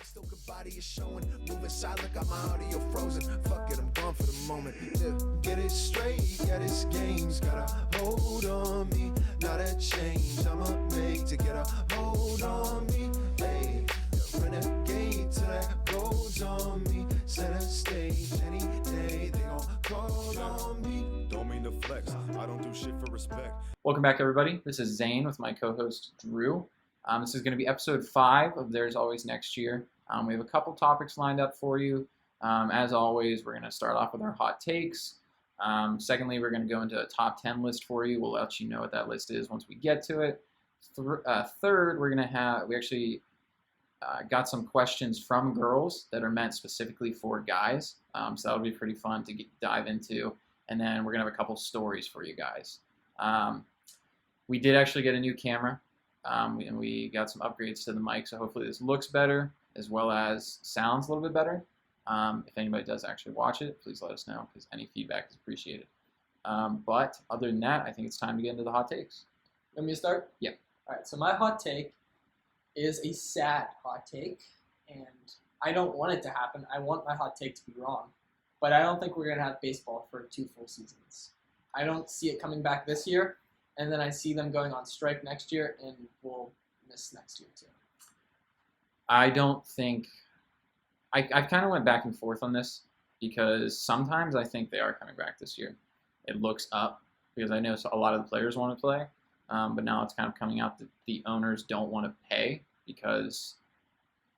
Still good body is showing. Moving silent, got my audio frozen. Fuck it, I'm gone for the moment. Yeah, get it straight, yeah, this game's got a hold on me. Not a change, I'm a make to get a hold on me. Hey, yeah, renegade till that goes on me. Center stage any day, they gon' call on me. Don't mean to flex, I don't do shit for respect. Welcome back, everybody. This is Zane with my co-host Drew. This is going to be episode 5 of There's Always Next Year. We have a couple topics lined up for you. As always, we're going to start off with our hot takes. Secondly, we're going to go into a top 10 list for you. We'll let you know what that list is once we get to it. Third, we actually got some questions from girls that are meant specifically for guys. So that'll be pretty fun to dive into. And then we're going to have a couple stories for you guys. We did actually get a new camera. And we got some upgrades to the mic, so hopefully this looks better as well as sounds a little bit better. If anybody does actually watch it, please let us know because any feedback is appreciated. But other than that, I think it's time to get into the hot takes. Want me to start? Yeah. All right, so my hot take is a sad hot take, and I don't want it to happen. I want my hot take to be wrong, but I don't think we're going to have baseball for 2 full seasons. I don't see it coming back this year. And then I see them going on strike next year, and we'll miss next year too. I don't think I kind of went back and forth on this because sometimes I think they are coming back this year. It looks up because I know a lot of the players want to play, but now it's kind of coming out that the owners don't want to pay because,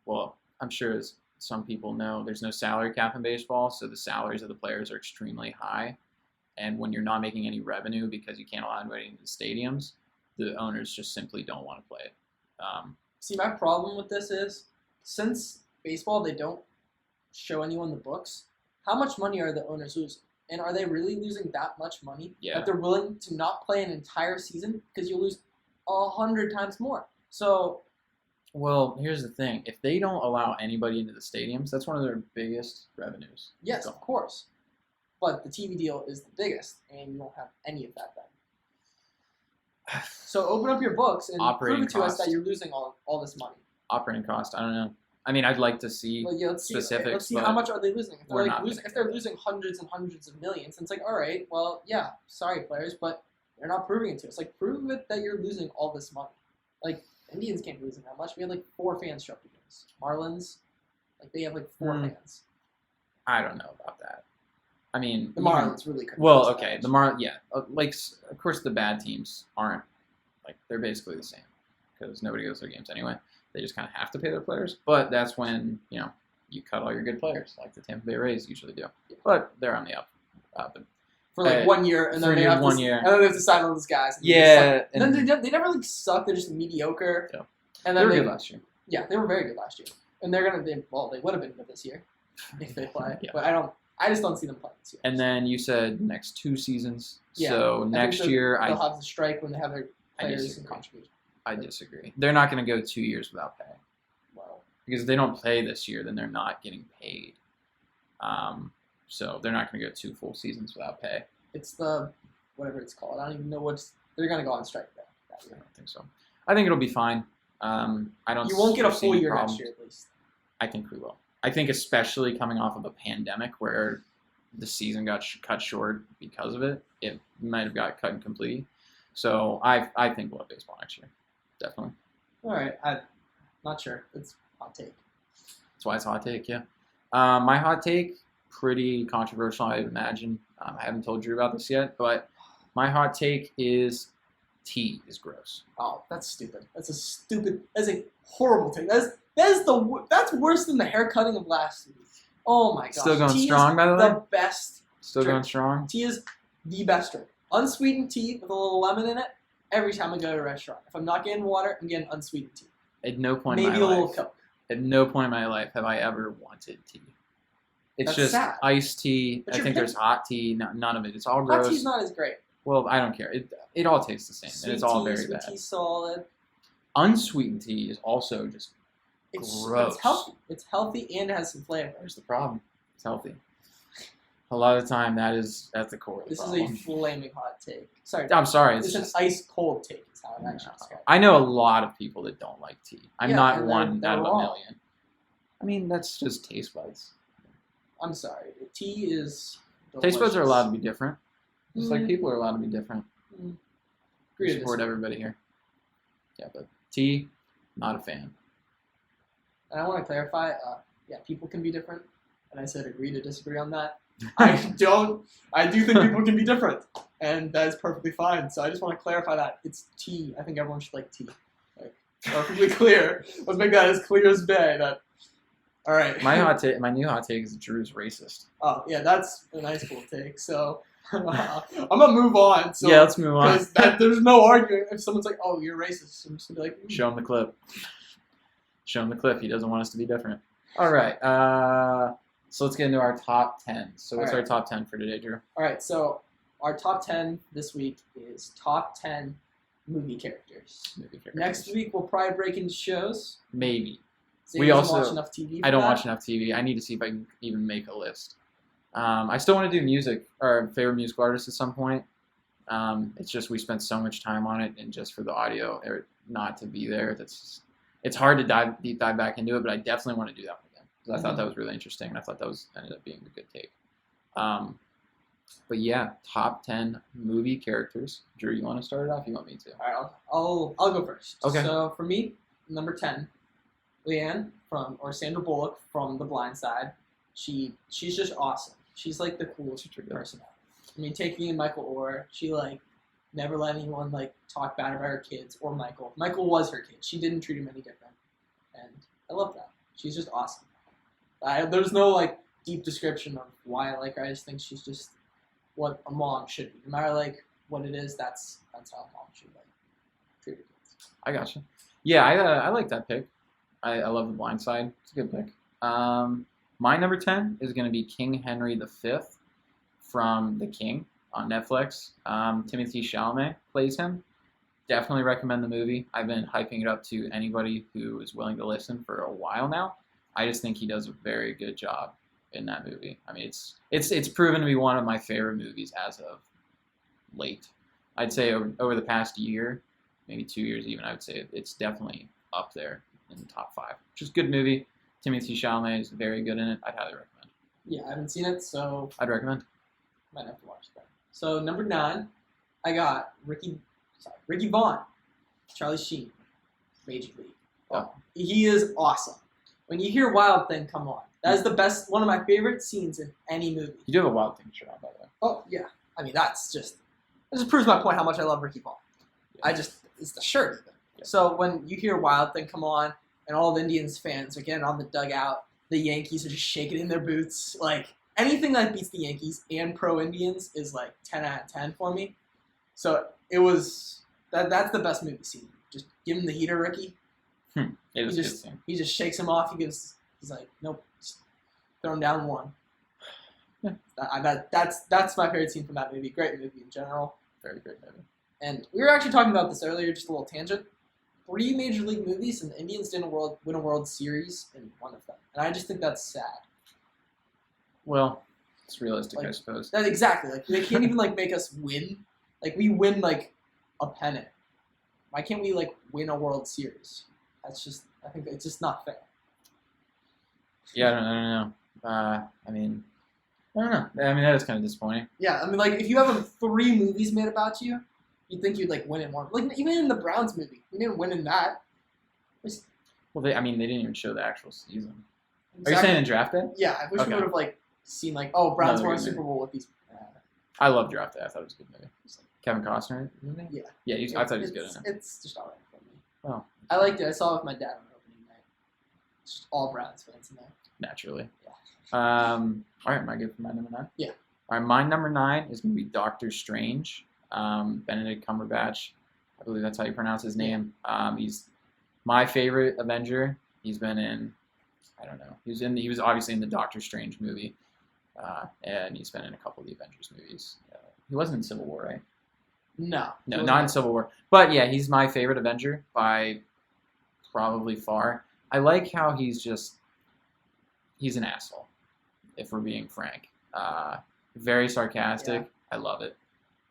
well, I'm sure as some people know, there's no salary cap in baseball, so the salaries of the players are extremely high. And when you're not making any revenue because you can't allow anybody into the stadiums, the owners just simply don't want to play it. See, my problem with this is, since baseball, they don't show anyone the books, how much money are the owners losing? And are they really losing that much money? Yeah. That they're willing to not play an entire season? Because you'll lose 100 times more. So, well, here's the thing. If they don't allow anybody into the stadiums, that's one of their biggest revenues. yes, of course. But the TV deal is the biggest, and you won't have any of that then. So open up your books and Operating prove it to us cost. that you're losing all this money. Operating cost, I don't know. I mean, I'd like to see Well, yeah, let's see specifics, how but much are they losing. If we're they're, not if they're losing hundreds and hundreds of millions, it's like, all right, well, yeah, sorry, players, but they're not proving it to us. Like, prove it that you're losing all this money. Like, Indians can't be losing that much. We had, 4 fans show up to games. Marlins, they have, 4 fans. I don't know about that. I mean, The Marlins really couldn't. well, lose that okay, much. of course the bad teams aren't, they're basically the same because nobody goes to their games anyway. They just kind of have to pay their players, but that's when, you cut all your good players, like the Tampa Bay Rays usually do. But they're on the up. For 1 year, and then they have 1 year. And then they have to sign all those guys. And Yeah. and then they never suck. They're just mediocre. Yeah. And They then were good last year. Yeah, they were very good last year, and they would have been good this year if they play. Yeah. But I just don't see them playing this year. And then you said next 2 seasons. Yeah, So I think next year, they'll have the strike when they have their players and disagree. contributions. I disagree. They're not going to go 2 years without pay. Well, Because if they don't play this year, then they're not getting paid. So they're not going to go 2 full seasons without pay. it's the whatever it's called. I don't even know they're gonna go on strike that I year. don't think so. I think it'll be fine. I don't. You won't get a foresee full any year problems. next year at least. I think we will. I think especially coming off of a pandemic where the season got cut short because of it, it might have got cut completely. So I think we'll have baseball next year, definitely. All right, I'm not sure. It's a hot take. That's why it's a hot take, yeah. My hot take, pretty controversial, I'd imagine. I haven't told Drew about this yet, but my hot take is tea is gross. Oh, that's stupid. That's a horrible take. That's worse than the haircutting of last week. Oh my gosh. Still going Tea strong, is by the way? The best. Still drink. going strong? Tea is the best drink. Unsweetened tea with a little lemon in it. Every time I go to a restaurant, if I'm not getting water, I'm getting unsweetened tea. At no point Maybe in a my little life. Coke. At no point in my life have I ever wanted tea. It's That's just sad. iced tea. But I you're think there's picky. hot tea. None of it. It's all gross. Hot tea's not as great. Well, I don't care. It all tastes the same, Sweet and it's all tea, very sweet bad. tea's solid. Unsweetened tea is also just gross. It's healthy. It's healthy and it has some flavor. There's the problem. It's healthy. A lot of the time, that's the core of the This problem. is a flaming hot take. Sorry. I'm sorry. It's It's an just, ice cold take. Is how I actually describe it. I know a lot of people that don't like tea. I'm Yeah, not and one they're out of a wrong. million. I mean, that's just taste buds. I'm sorry. Tea is Taste buds are allowed to delicious. be different. Just like people are allowed to be different. Mm. We Agree to support disagree. everybody here. Yeah, but tea, not a fan. And I want to clarify. Yeah, people can be different, and I said agree to disagree on that. I do think people can be different, and that is perfectly fine. So I just want to clarify that it's tea. I think everyone should like tea. Like perfectly clear. Let's make that as clear as day. That. All right. My new hot take is Drew's racist. Oh yeah, that's a nice cool take. So I'm gonna move on. So, yeah, let's move on. Because there's no arguing. If someone's like, "Oh, you're racist," I'm just gonna be like, Show him the clip. Show him the clip. He doesn't want us to be different. All right. So let's get into our top 10. So what's All our right. top 10 for today, Drew? All right, so our top 10 this week is top 10 movie characters. Movie characters. Next week, we'll probably break into shows. Maybe. Zane We doesn't also- watch enough TV. I don't for that. watch enough TV. I need to see if I can even make a list. I still want to do music or favorite musical artist at some point. It's just we spent so much time on it, and just for the audio or not to be there, it's hard to deep dive back into it. But I definitely want to do that with them because I thought that was really interesting, and I thought that ended up being a good take. But yeah, top 10 movie characters. Drew, you want to start it off? You want me to? All right, I'll go first. Okay. So for me, number 10, Leanne Sandra Bullock from The Blind Side. She's just awesome. She's like the coolest person ever. I mean, taking in Michael Orr, she like never let anyone like talk bad about her kids or Michael. Michael was her kid. She didn't treat him any different, and I love that. She's just awesome. There's no like deep description of why I like her. I just think she's just what a mom should be. No matter like what it is, that's how a mom should like treat her kids. I gotcha. Yeah, I like that pick. I love The Blind Side. It's a good pick. My number 10 is going to be King Henry V from The King on Netflix. Timothée Chalamet plays him. Definitely recommend the movie. I've been hyping it up to anybody who is willing to listen for a while now. I just think he does a very good job in that movie. I mean, it's proven to be one of my favorite movies as of late. I'd say over the past year, maybe 2 years even, I would say it's definitely up there in the top 5. Just a good movie. Timothée Chalamet is very good in it. I'd highly recommend. Yeah, I haven't seen it, so I'd recommend. might have to watch that. So number 9, I got Ricky Vaughn, Charlie Sheen, Major League. Oh. He is awesome. When you hear Wild Thing come on, that is the best, one of my favorite scenes in any movie. You do have a Wild Thing shirt on, by the way. Oh yeah, I mean that just proves my point how much I love Ricky Vaughn. Yeah. It's the shirt even. Yeah. So when you hear Wild Thing come on, and all the Indians fans are getting on the dugout, the Yankees are just shaking in their boots. Like anything that beats the Yankees and pro Indians is like 10 out of 10 for me. So it was that's the best movie scene. Just give him the heater, Ricky. It was He a good just scene. he just shakes him off. He's like, nope, just throw him down one. Yeah. That's my favorite scene from that movie. Great movie in general. Very great movie. And we were actually talking about this earlier, just a little tangent. 3 Major League movies, and the Indians didn't win a World Series in one of them. And I just think that's sad. Well, it's realistic, I Like, suppose. That's exactly. Like, they can't even, like, make us win. Like, we win, like, a pennant. Why can't we, like, win a World Series? That's just, I think it's just not fair. Yeah, I don't know. I mean, I don't know. I mean, that is kind of disappointing. Yeah, I mean, like, if you have 3 movies made about you, you'd think you'd, like, win in one. Like, even in the Browns movie, we didn't win in that. Well, they didn't even show the actual season. Are you Exactly. saying in draft day? Yeah, I wish Okay. we would have, like, seen, like, oh, Browns Another won a good Super movie. Bowl with these. I love draft day. I thought it was a good movie. Kevin Costner, isn't he? Yeah. Yeah, I thought he was good in it. It's just alright for me. Oh, I liked it. I saw it with my dad on opening night. It's just all Browns fans in there. naturally. Yeah. All right, am I good for my number 9? Yeah. All right, my number 9 is going to be Doctor Strange. Benedict Cumberbatch. I believe that's how you pronounce his name. He's my favorite Avenger. He's been in, I don't know. He was obviously in the Doctor Strange movie, and he's been in a couple of the Avengers movies. He wasn't in Civil War, right? No. No, not in Civil War. But yeah, he's my favorite Avenger by probably far. I like how he's an asshole, if we're being frank. Very sarcastic. Yeah. I love it.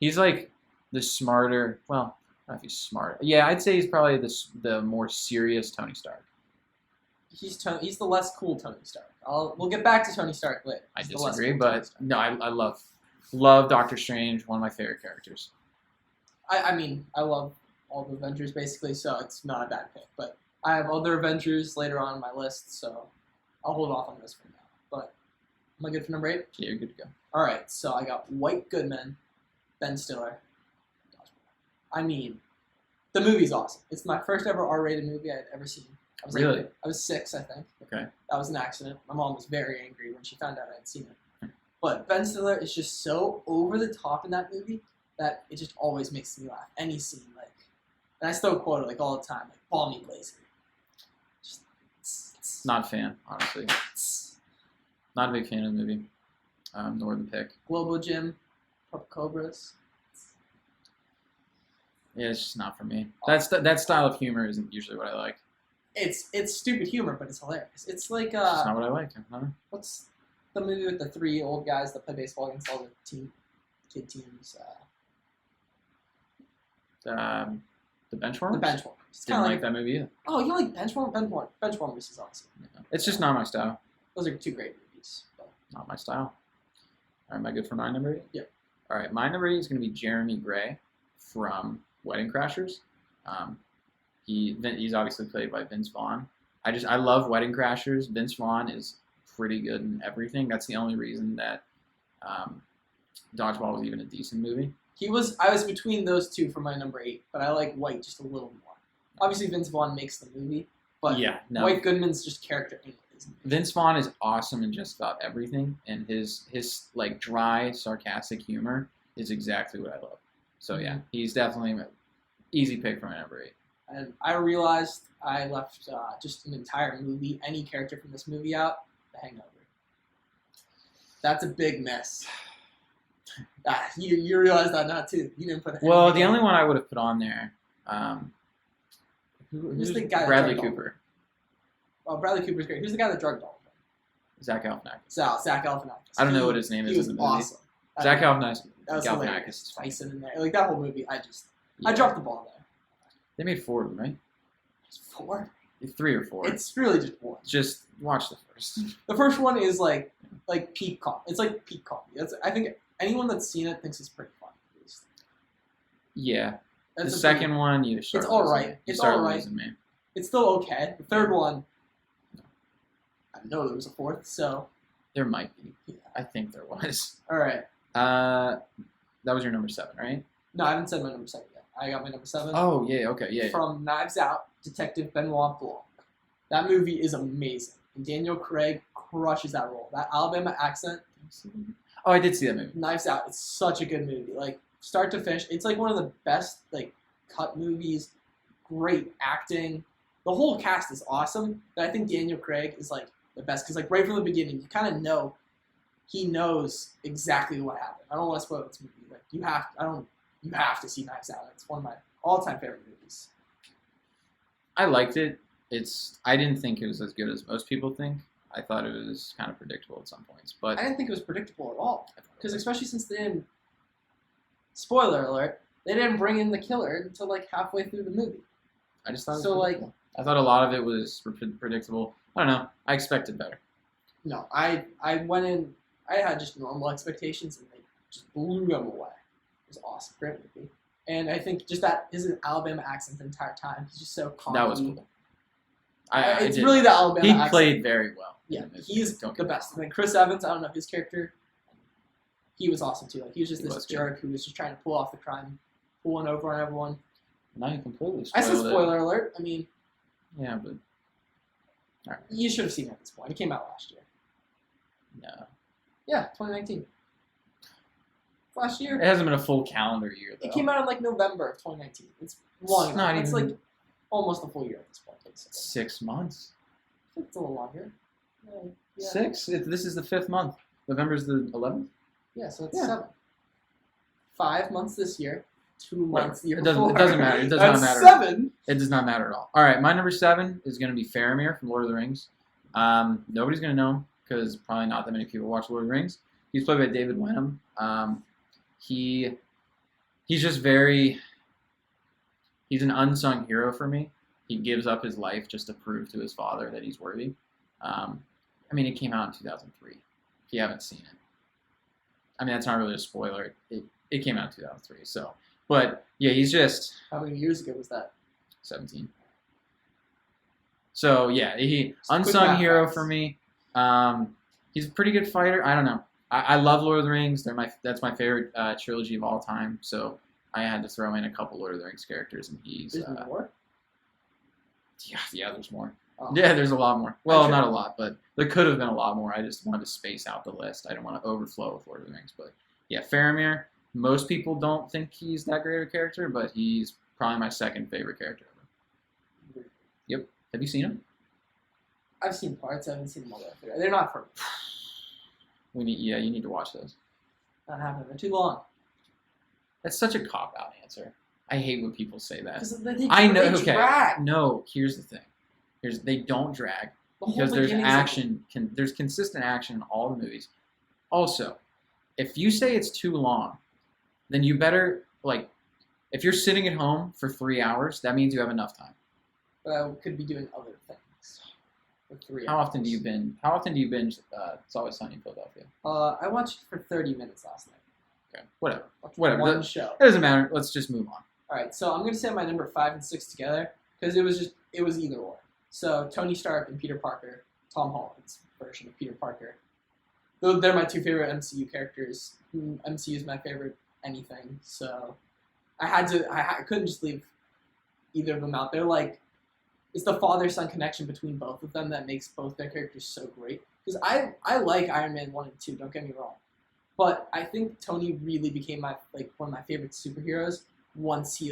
He's like the smarter, well, I don't know if he's smart. Yeah, I'd say he's probably the more serious Tony Stark. He's the less cool Tony Stark. We'll get back to Tony Stark later. I He's the less disagree, cool Tony but Stark. no, I love Doctor Strange. One of my favorite characters. I mean, I love all the Avengers basically, so it's not a bad pick. But I have other Avengers later on my list, so I'll hold off on this for now. But am I good for number 8? Yeah, you're good to go. All right, so I got White Goodman, Ben Stiller. I mean, the movie's awesome. It's my first ever R-rated movie I'd ever seen. I was Really? I was 6, I think. Okay. That was an accident. My mom was very angry when she found out I had seen it. But Ben Stiller is just so over the top in that movie that it just always makes me laugh. Any scene, like, and I still quote it like all the time, like "Balmy Glazer." Just, Not a fan, honestly. Not a big fan of the movie. Nor the pick. Global Gym, Purple Cobras. Yeah, it's just not for me. That style of humor isn't usually what I like. It's stupid humor, but it's hilarious. It's like It's just not what I like. I don't know. what's the movie with the 3 old guys that play baseball against all the kid teams? The Benchwarmers? The Benchwarmers. It's Didn't kind like of that movie either. oh, you like Benchwarmers? Benchwarmers is awesome. Yeah. It's just not my style. Those are 2 great movies. But Not my style. All right, am I good for my number 8? Yeah. All right, my number 8 is going to be Jeremy Gray from Wedding Crashers. He's obviously played by Vince Vaughn. I love Wedding Crashers. Vince Vaughn is pretty good in everything. That's the only reason that Dodgeball was even a decent movie. I was between those 2 for my number 8, but I like White just a little more. Obviously, Vince Vaughn makes the movie, but yeah, no. White Goodman's just character in it, isn't it? Vince Vaughn is awesome in just about everything, and his like dry, sarcastic humor is exactly what I love. So yeah, he's definitely an easy pick for my number 8. And I realized I left just an entire movie, any character from this movie out, The Hangover. That's a big miss. You realize that now too. You didn't put it. Well, the only one I would have put on there, Who's the guy that Bradley drugged Cooper, Oh, Bradley Cooper's great. Who's the guy that drugged all of them? Zach Galifianakis. Zach Galifianakis. I don't know what his name He is was in the movie. awesome. Zach Galifianakis. That was Galifianakis hilarious. is funny. Tyson in there, like that whole movie. I Yeah. dropped the ball there. They made 4 of them, right? It's 4. 3 or 4. It's really just 1. Just watch the first. The first one is like peak comedy. It's like peak comedy. I think anyone that's seen it thinks it's pretty funny. At least. Yeah. That's The a second one, you start. It's all losing right. me. You It's start all right. losing me. It's still okay. The third one, I didn't know there was a 4th. So There might be. yeah. I think there was. All right. That was your number 7, right? No, I haven't said my number 7 yet. I got my number 7. Oh yeah. Okay. Yeah. From Knives Out, Detective Benoit Blanc. That movie is amazing. And Daniel Craig crushes that role. That Alabama accent, Oh, I did see that movie. Knives Out, it's such a good movie. Like, start to finish, it's like one of the best, like, cut movies. Great acting. The whole cast is awesome. But I think Daniel Craig is, like, the best. Because, like, right from the beginning, you kind of know he knows exactly what happened. I don't want to spoil this movie. Like, you have to see Knives Out. It's one of my all-time favorite movies. I liked it. I didn't think it was as good as most people think. I thought it was kind of predictable at some points, but I didn't think it was predictable at all. Because especially since they didn't, spoiler alert, they didn't bring in the killer until like halfway through the movie. I just thought it was So, like- predictable. I thought a lot of it was predictable. I don't know. I expected better. No, I went in, I had just normal expectations and they just blew them away. It was awesome, great movie. And I think just that his Alabama accent the entire time, he's just so calm. That was cool. It's did- really the Alabama He accent. played very well. Yeah, in the movie. he's Don't the get me best. wrong. And then Chris Evans, I don't know his character. He was awesome too. Like he was just He this was good. jerk who was just trying to pull off the crime, pulling over on everyone. Now you completely I spoiled said it. spoiler alert. I mean, Yeah, but you should have seen it at this point. It came out last year. no. Yeah, 2019. Last year. It hasn't been a full calendar year, though. It came out in like November of 2019. It's long It's not enough. It's even- like almost a full year at this point. Basically. 6 months. It's a little longer. Yeah. 6? This is the 5th month. November's the 11th? Yeah, so it's Yeah. 7. 5 months this year. 2 Whatever. months the year It doesn't- before. it doesn't matter. It does That's not matter. 7. It does not matter at all. All right, my number 7 is going to be Faramir from Lord of the Rings. Nobody's going to know him because probably not that many people watch Lord of the Rings. He's played by David Wenham. He's just he's an unsung hero for me. he gives up his life just to prove to his father that he's worthy. I mean, it came out in 2003. If you haven't seen it, I mean, that's not really a spoiler. It came out in 2003. So, but yeah, he's just How many years ago was that? 17. So yeah, he Just quick unsung math hero facts. for me. He's a pretty good fighter. I don't know. I love Lord of the Rings. That's my favorite trilogy of all time. So I had to throw in a couple Lord of the Rings characters, and he's There's more? yeah. There's more. Oh. Yeah, there's a lot more. Well, Actually- not a lot, but there could have been a lot more. I just wanted to space out the list. I didn't want to overflow with Lord of the Rings. But yeah, Faramir, most people don't think he's that great of a character, but he's probably my second favorite character ever. Yep. Have you seen him? I've seen parts. I haven't seen them all. They're not for me. You need to watch those. Not happening. They're too long. That's such a cop-out answer. I hate when people say that. Because I know, They okay. drag. No, here's the thing. They don't drag. The whole Because there's beginning's like- action, there's consistent action in all the movies. Also, if you say it's too long, then you better if you're sitting at home for 3 hours, that means you have enough time. But I could be doing other things for 3 hours. How often do you binge? It's Always Sunny in Philadelphia. I watched it for 30 minutes last night. Okay, whatever. Watched Whatever. One show. It doesn't matter. Let's just move on. All right, so I'm gonna say my number 5 and 6 together because it was either or. So Tony Stark and Peter Parker, Tom Holland's version of Peter Parker. They're my two favorite MCU characters. MCU is my favorite anything. So I couldn't just leave either of them out. They're like, it's the father-son connection between both of them that makes both their characters so great. Because I like Iron Man 1 and 2. Don't get me wrong. But I think Tony really became one of my favorite superheroes once he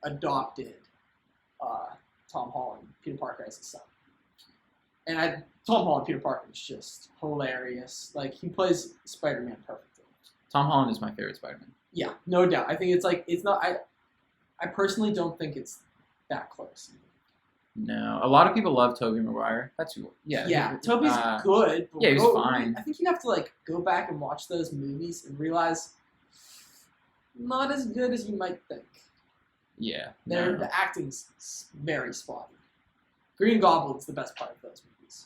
adopted Tom Holland, Peter Parker as his son. And Tom Holland, Peter Parker is just hilarious. Like he plays Spider-Man perfectly. Tom Holland is my favorite Spider-Man. Yeah, no doubt. I think it's not. I personally don't think it's that close. No, a lot of people love Tobey Maguire. That's who. Yeah. Yeah, Toby's good. But yeah, he's fine. I think you have to go back and watch those movies and realize not as good as you might think. Yeah. The acting's very spotty. Green Goblin's the best part of those movies.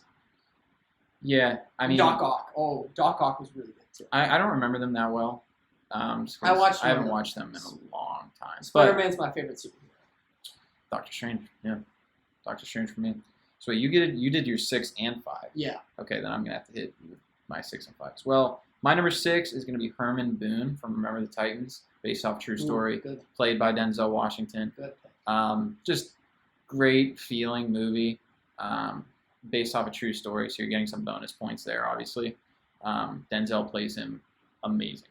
Yeah, I mean, Doc Ock. Oh, Doc Ock was really good too. I don't remember them that well. Just 'cause I haven't them. watched them in a long time. Spider-Man's my favorite superhero. But Doctor Strange, yeah, Doctor Strange for me. So wait, you did your 6 and 5. Yeah. Okay, then I'm gonna have to hit you with my 6 and 5 as well. My number 6 is gonna be Herman Boone from Remember the Titans, based off true story, Good. played by Denzel Washington. Good. Just great feeling movie, based off a true story. So you're getting some bonus points there, obviously. Denzel plays him amazingly.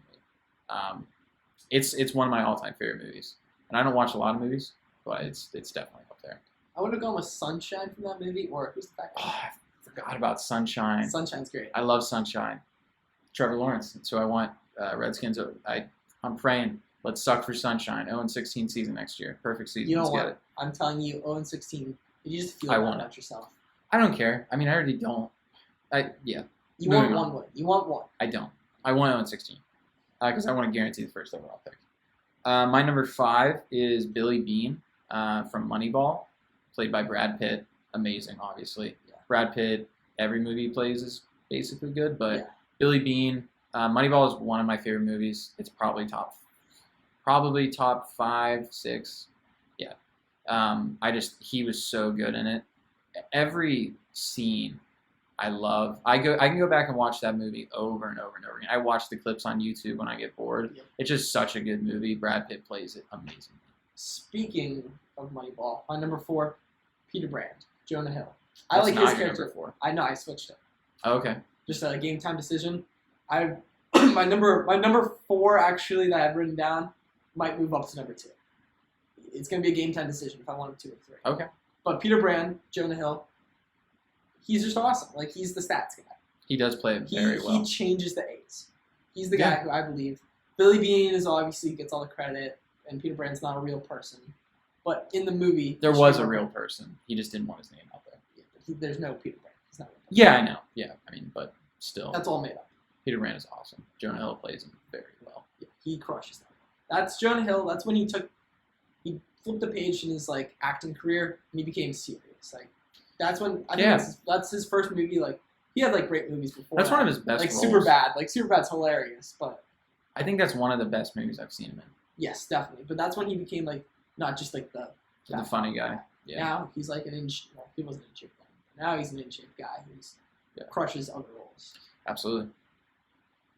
It's one of my all-time favorite movies, and I don't watch a lot of movies, but it's definitely up there. I would have gone with Sunshine from that movie, or who's the fact? Oh, I forgot about Sunshine. Sunshine's great. I love Sunshine. Trevor Lawrence. That's who I want. Redskins. I'm praying. Let's suck for Sunshine. 0-16 season next year. Perfect season. You know Let's what? get it. I'm telling you, 0-16. You just feel I that want about yourself. I don't care. I mean, I already don't. You Moving want on. one win. You want one. I don't. I want 0-16 because I want to guarantee the first overall pick. My number 5 is Billy Bean from Moneyball, played by Brad Pitt. Amazing, obviously. Yeah. Brad Pitt, every movie he plays is basically good, but Yeah. Billy Bean, Moneyball is one of my favorite movies. It's probably top 5, 6. Yeah. He was so good in it. Every scene I love. I can go back and watch that movie over and over and over again. I watch the clips on YouTube when I get bored. Yep. It's just such a good movie. Brad Pitt plays it amazingly. Speaking of Moneyball, my number 4, Peter Brand, Jonah Hill. I That's like not his your character. number 4. I know I switched it. Oh, okay. Just a game time decision. My number 4 actually that I've written down might move up to number 2. It's gonna be a game time decision if I wanted 2 or 3. Okay. But Peter Brand, Jonah Hill, he's just awesome. Like he's the stats guy. He does play it very well. He changes the A's. He's the Yeah. guy who I believe. Billy Bean is obviously gets all the credit, and Peter Brand's not a real person. But in the movie, There was a real person. He just didn't want his name out there. There's no Peter Brand. He's not a real person. Yeah, I know. Yeah, I mean, but still, That's all made up. Peter Brand is awesome. Jonah Hill plays him very well. Yeah, he crushes them. That's Jonah Hill. That's when he flipped the page in his like acting career and he became serious. Like that's when I think Yeah. that's his first movie. Like he had like great movies before. That's that. one of his best Like roles. Superbad. Like Superbad's hilarious, but I think that's one of the best movies I've seen him in. yes, definitely. But that's when he became like not just like the The funny guy. Yeah. Now he's like an well, he wasn't in shape then. Now he's an in shape guy who's crushes other roles. Absolutely.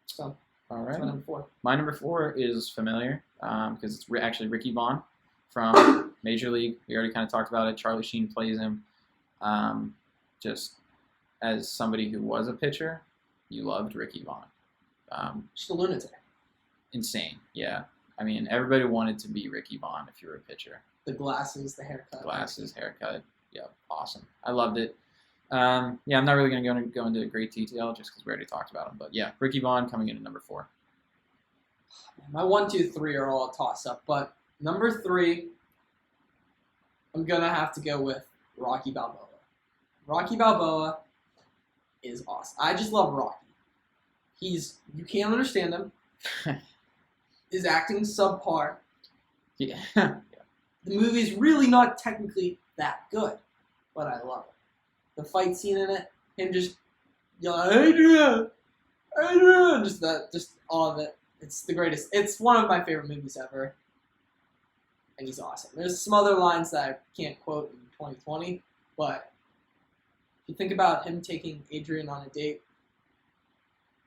So All that's right. my number 4. My number 4 is familiar because it's actually Ricky Vaughn from Major League. We already kind of talked about it. Charlie Sheen plays him. Just as somebody who was a pitcher, you loved Ricky Vaughn. Just a lunatic. Insane. Yeah. I mean, everybody wanted to be Ricky Vaughn if you were a pitcher. The glasses, the haircut. Glasses, haircut. Yeah, awesome. I loved it. I'm not really going to go into great detail just because we already talked about him. But yeah, Ricky Vaughn coming in at number 4. My 1, 2, 3 are all a toss up, but number 3, I'm gonna have to go with Rocky Balboa. Rocky Balboa is awesome. I just love Rocky. You can't understand him. His acting subpar. Yeah. The movie's really not technically that good, but I love it. The fight scene in it, him just yelling, Adrian, just all of it. It's the greatest. It's one of my favorite movies ever, and he's awesome. There's some other lines that I can't quote in 2020, but if you think about him taking Adrian on a date,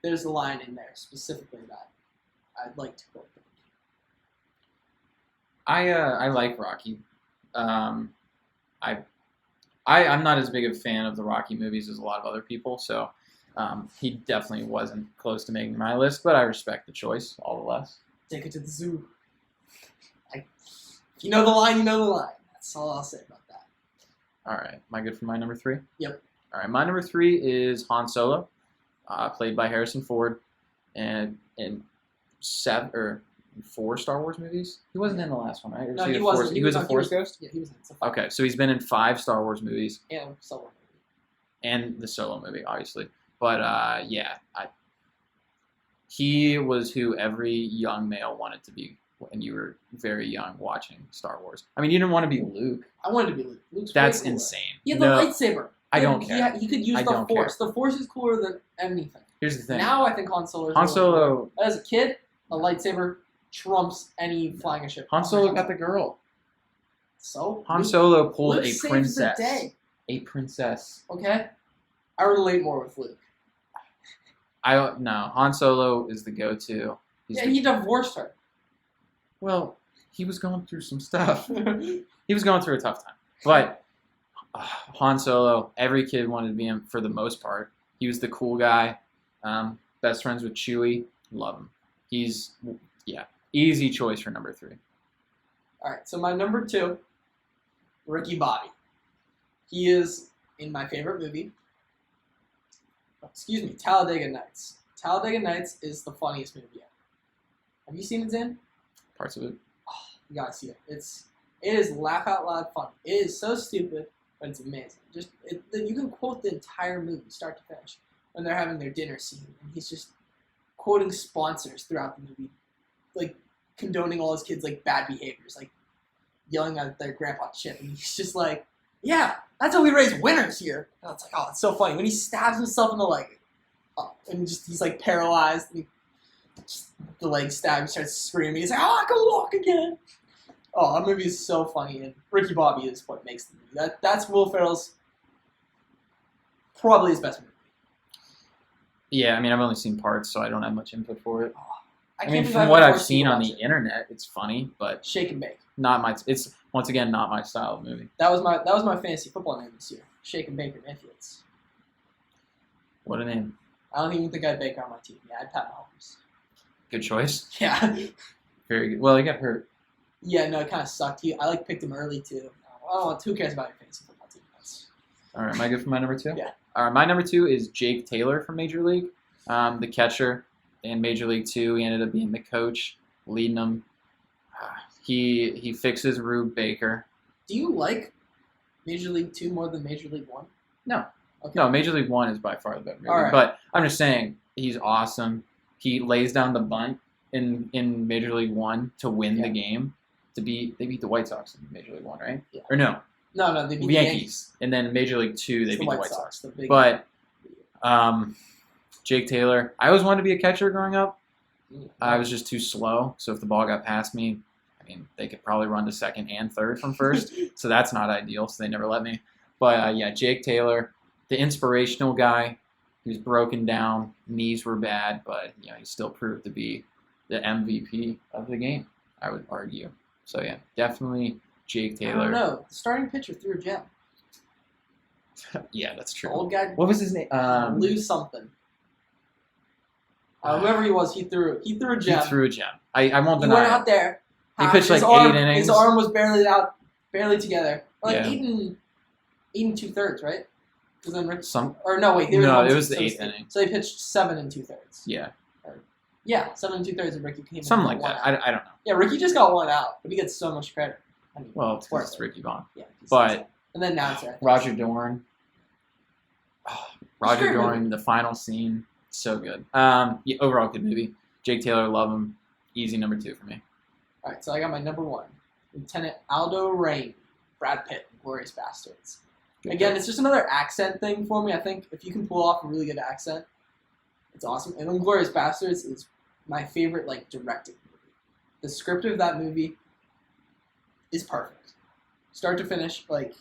there's a line in there specifically that I'd like to quote. I like Rocky. I'm not as big a fan of the Rocky movies as a lot of other people, so he definitely wasn't close to making my list, but I respect the choice all the less. Take it to the zoo. If you know the line, you know the line. That's all I'll say about that. All right, am I good for my number 3? Yep. All right, my number 3 is Han Solo, played by Harrison Ford, and in 4 Star Wars movies. He wasn't in the last one, right? Or No, was he a wasn't. Force, he was a Force Ghost. Yeah, he was in it. Okay, so he's been in 5 Star Wars movies And Solo movie. and the Solo movie, obviously. But he was who every young male wanted to be when you were very young watching Star Wars. I mean, you didn't want to be Luke. I wanted to be Luke. Luke's That's way cooler. insane. He had the No, lightsaber. I don't care. He could use I the don't Force. The Force is cooler than anything. Here's the thing. Now I think Han Solo is Han really Solo, cool. As a kid, a lightsaber trumps any flying a ship. Han Solo got the girl. So Han Luke- Solo pulled Luke a saves the princess. day. A princess. Okay? I relate more with Luke. No, Han Solo is the go-to. He's Yeah, the- he divorced her. well, he was going through some stuff. He was going through a tough time. But Han Solo, every kid wanted to be him for the most part. He was the cool guy. Best friends with Chewie. Love him. Easy choice for number 3. All right, so my number 2, Ricky Bobby. He is in my favorite movie. Excuse me, Talladega Nights. Talladega Nights is the funniest movie ever. Have you seen it, Zan? Parts of it. You gotta see it. It is laugh out loud funny. It is so stupid, but it's amazing. You can quote the entire movie, start to finish, when they're having their dinner scene, and he's just quoting sponsors throughout the movie, like condoning all his kids' like bad behaviors, like yelling at their grandpa Chip, and he's just like, "Yeah, that's how we raise winners here." And it's like, oh, it's so funny when he stabs himself in the leg, and he's like paralyzed. And the leg stab, he starts screaming. He's like, "Oh, I can walk again." Oh, that movie is so funny, and Ricky Bobby is what makes the movie. That's Will Ferrell's probably his best movie. Yeah, I mean, I've only seen parts, so I don't have much input for it. I can't mean, believe from I've what I've forced you seen to on watch the it. internet, it's funny, but Shake and Bake. it's once again not my style of movie. That was my fantasy football name this year. Shake and Bake or Mayfields. What a name. I don't even think I had Baker on my team. Yeah, I had Pat Mahomes. Good choice. Yeah. Very good. Well, he got hurt. Yeah, no, it kind of sucked. I picked him early too. Oh, who cares about your fantasy football team? All right, am I good for my number 2? Yeah. All right, my number 2 is Jake Taylor from Major League, the catcher in Major League 2. He ended up being the coach, leading them. He fixes Rube Baker. Do you like Major League 2 more than Major League 1? No. Okay. No, Major League 1 is by far the better movie. All right. But I'm just saying, he's awesome. He lays down the bunt in Major League 1 to win the game. they beat the White Sox in Major League One, right? Yeah. Or no, No, they beat the Yankees. And then Major League Two, they It's beat the White Sox. the big But Jake Taylor, I always wanted to be a catcher growing up. I was just too slow, so if the ball got past me, I mean, they could probably run to second and third from first, so that's not ideal, so they never let me. But, yeah, Jake Taylor, the inspirational guy. He was broken down, knees were bad, but, you know, he still proved to be the MVP of the game, I would argue. So, yeah, definitely Jake I don't Taylor. know. The starting pitcher threw a gem. Yeah, that's The true. old guy, What was his name? Lou something. Whoever he was, he threw a He gem. threw a gem. I won't He deny went it. out there. He pitched his like arm, 8 innings. His arm was barely together. Like Yeah. 8 and 2/3, right? Because then Rick, Some, or no, wait, No, won it was the so 8th inning. So they pitched 7 and 2/3. yeah, Yeah, 7 and 2/3, and Ricky came in something and like got that. one out. I don't know. Yeah, Ricky just got one out, but he gets so much credit. I mean, Well, it's 'cause it's worth it. Ricky Vaughn. Yeah, But and then announcer. I think. Roger Dorn. Oh, Roger Great Dorn, movie. the final scene, so good. Yeah, overall good movie. Jake Taylor, love him. Easy number 2 for me. All right, so I got my number 1, Lieutenant Aldo Rain, Brad Pitt, Glorious Bastards. Good Again, pick. it's just another accent thing for me. I think if you can pull off a really good accent, it's awesome. And Glorious Bastards is my favorite like directed movie. The script of that movie is perfect, start to finish. Like,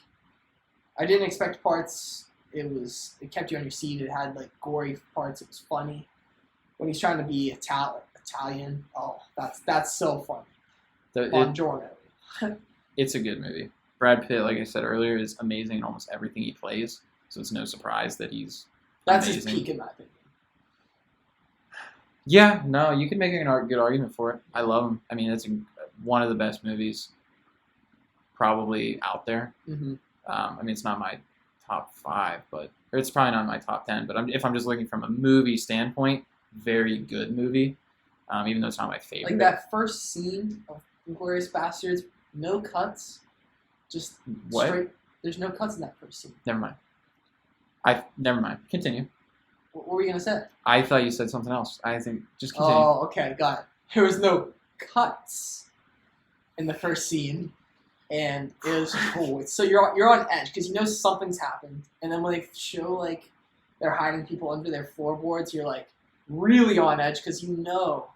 I didn't expect parts. It kept you on your seat. It had like gory parts. It was funny when he's trying to be Italian. Oh, that's so funny. Buongiorno. It's a good movie. Brad Pitt, like I said earlier, is amazing in almost everything he plays. So it's no surprise that he's That's amazing. his peak in my opinion. Yeah, no, you can make a good argument for it. I love him. I mean, it's one of the best movies probably out there. Mm-hmm. I mean, it's not my top 5, but or it's probably not my top 10. But if I'm just looking from a movie standpoint, very good movie. Even though it's not my favorite. Like that first scene of Inglourious Bastards, no cuts, just What? straight. There's no cuts in that first scene. Never mind. Never mind. Continue. What were you gonna say? I thought you said something else. I think just continue. Oh, okay, got it. There was no cuts in the first scene, and it was cool. So you're on edge because you know something's happened, and then when they show like they're hiding people under their floorboards, you're like really on edge because you know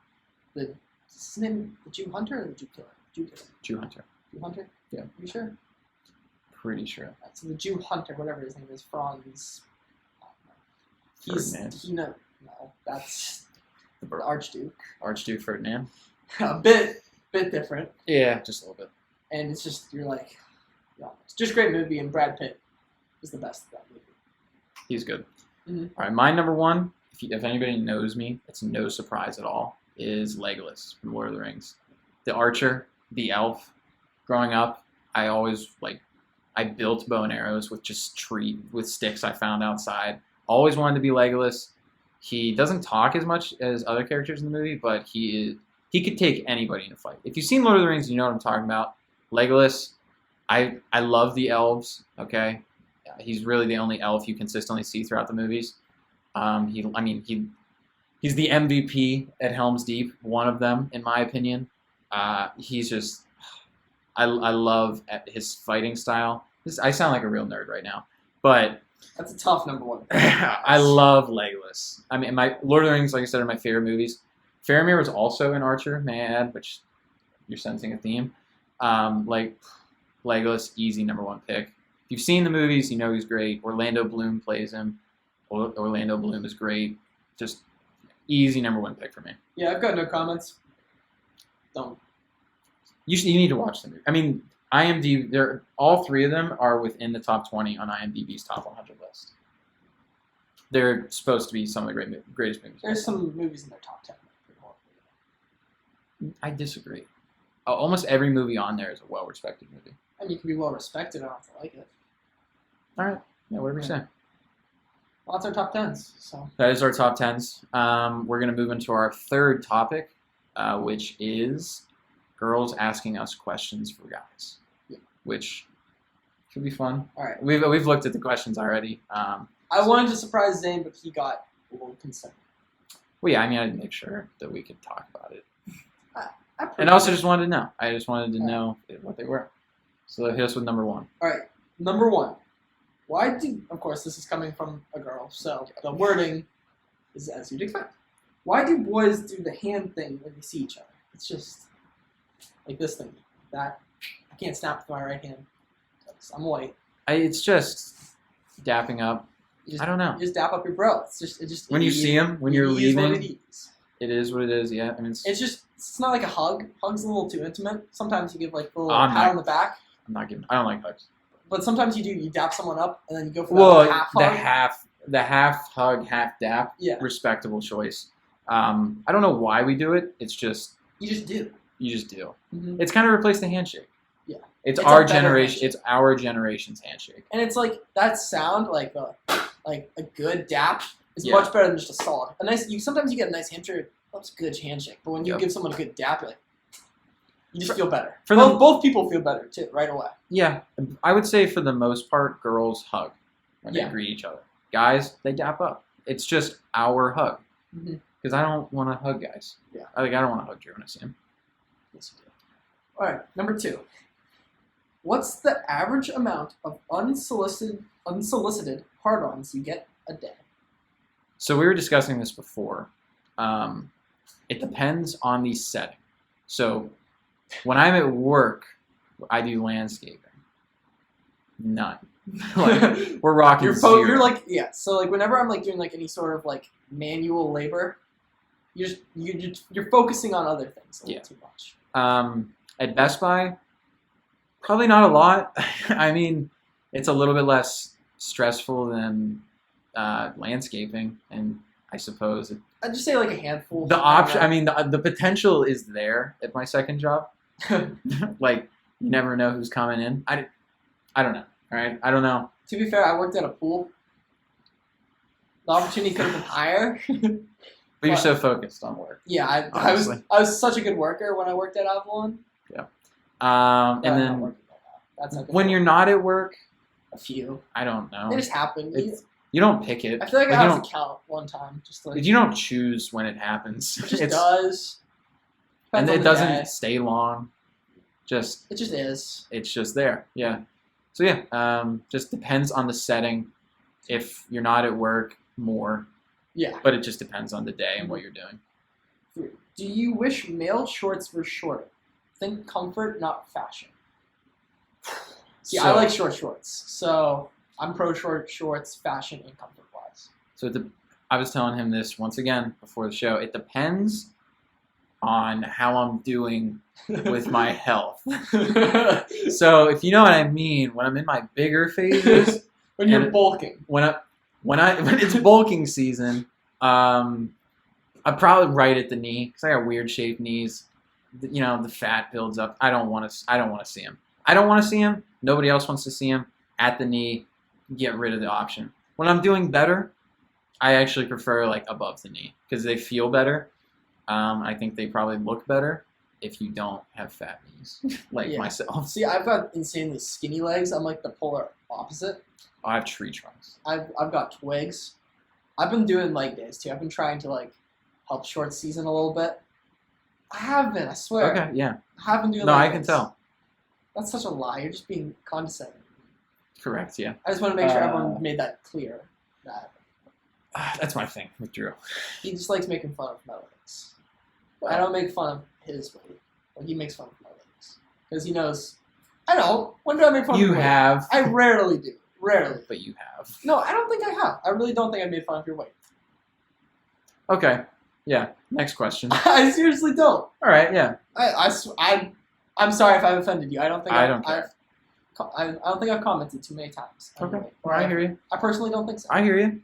is his name the Jew Hunter or the Jew Killer? Jew Killer. Jew Hunter. Jew Hunter? Yeah. You sure? Pretty sure. So the Jew Hunter, whatever his name is, Franz. Ferdinand. No, that's The the Archduke. Archduke Ferdinand. A bit different, Yeah, just a little bit. and it's just it's just a great movie, and Brad Pitt is the best of that movie. He's good. Mhm. All right, my number 1, if anybody knows me, it's no surprise at all, is Legolas from Lord of the Rings. The archer, the elf. Growing up, I always, I built bow and arrows with with sticks I found outside. Always wanted to be Legolas. He doesn't talk as much as other characters in the movie, but he could take anybody in a fight. If you've seen Lord of the Rings, you know what I'm talking about. Legolas, I love the elves, okay? He's really the only elf you consistently see throughout the movies. He's the MVP at Helm's Deep, one of them, in my opinion. He's just, I love his fighting style. I sound like a real nerd right now, but That's a tough number 1. I love Legolas. I mean, my Lord of the Rings, like I said, are my favorite movies. Faramir was also an archer, may I add, which you're sensing a theme. Legolas, easy number 1 pick. If you've seen the movies, you know he's great. Orlando Bloom plays him. Orlando Bloom is great. Just easy number 1 pick for me. Yeah, I've got no comments. Don't. You need to watch the movie. I mean, IMDb, all 3 of them are within the top 20 on IMDb's top 100 list. They're supposed to be some of the greatest movies. There's some movies in their top 10. I disagree. Almost every movie on there is a well-respected movie. And you can be well respected. I don't have to like it. All right. Yeah, whatever you say. Well, that's our top 10s. So That is our top 10s. We're going to move into our third topic, which is girls asking us questions for guys, which should be fun. all right. We've looked at the questions already. I wanted to surprise Zane, but he got a little concerned. Well, yeah, I mean, I'd make sure that we could talk about it. And I also just wanted to know. I just wanted to know what they were. So hit us with number one. All right, number one. Of course, this is coming from a girl, so the wording is as you'd expect. Why do boys do the hand thing when they see each other? It's just like this thing. That I can't snap with my right hand. I'm white. It's just dapping up. I don't know. You just dap up your bro. It just when you see him, when you're leaving, it is what it is. Yeah, I mean, it's not like a hug. Hug's a little too intimate. Sometimes you give like a little I'm pat not- on the back, I don't like hugs. but sometimes you do. You dap someone up and then you go for Well, that half hug. the half hug, half dap. Yeah. Respectable choice. I don't know why we do it. It's just You just do. you just do. Mm-hmm. It's kind of replaced the handshake. Yeah. It's It's our a better generation. handshake. It's our generation's handshake. And it's like that sound like a good dap is Yeah. much better than just a solid. Sometimes you get a nice handshake. That's a good handshake. But when you Yep. give someone a good dap, you just feel better. for Both people feel better too right away. Yeah, I would say for the most part, girls hug when Yeah. they greet each other. Guys, they dap up. It's just our hug. Mm-hmm. Because I don't want to hug guys. Yeah. I don't want to hug Drew when I see him. Yes, you do. All right, number two. What's the average amount of unsolicited hard-ons you get a day? So we were discussing this before. It depends on the setting. So when I'm at work, I do landscaping. None. Like, we're rocking You're zero. like So like whenever I'm like doing like any sort of like manual labor, you're focusing on other things a little too much. At Best Buy, probably not a lot. I mean, it's a little bit less stressful than landscaping, and I suppose I'd just say like a handful. the option. I mean, the potential is there at my second job. Like, you never know who's coming in. I don't know. All right, I don't know. To be fair, I worked at a pool. The opportunity could have been higher. But you're so focused on work. Yeah, I Honestly. was such a good worker when I worked at Avalon. And But I'm not then working there now. That's not good when for you're not at work, a few. I don't know. It just happened. You don't pick it. I feel like I you have don't, to count one time. Just like you don't choose when it happens. it just It's- does. and Depends on it the doesn't day. stay long. It just is. It's just there. Yeah. So yeah, just depends on the setting. If you're not at work, more. Yeah. But it just depends on the day and what you're doing. 3. Do you wish male shorts were shorter? Think comfort, not fashion. See, I So- like short shorts, so I'm pro short shorts, fashion and comfort wise. So I was telling him this once again before the show. It depends on how I'm doing with my health. So if you know what I mean, when I'm in my bigger phases, when you're And- bulking. when it's bulking season, I'm probably right at the knee because I got weird shaped knees. You know, the fat builds up. I don't want to see him. I don't want to see him. Nobody else wants to see him. At the knee, get rid of the option. When I'm doing better, I actually prefer like above the knee because they feel better. I think they probably look better if you don't have fat knees like Yeah. myself. See, I've got insanely skinny legs. I'm like the polar opposite. I have tree trunks. I've got twigs. I've been doing leg days too. I've been trying to like help short season a little bit. I have been, I swear. Okay, yeah. I have been doing No, leg I can days. tell. That's such a lie. You're just being condescending. Correct, yeah. I just want to make sure everyone made that clear. That That's my thing with Drew. he just likes making fun of my legs. I don't make fun of his weight. But he makes fun of my legs. Because he knows. I don't. When do I make fun of You your weight? have, I rarely do. Rarely. but you have. No, I don't think I have. I really don't think I made fun of your weight. Okay, yeah. Next question. All I seriously don't. right, yeah. I'm sorry if I've offended you. I don't think I don't care. I don't think I've commented too many times. on your Okay, weight. well, I hear you. I personally don't think so. I hear you.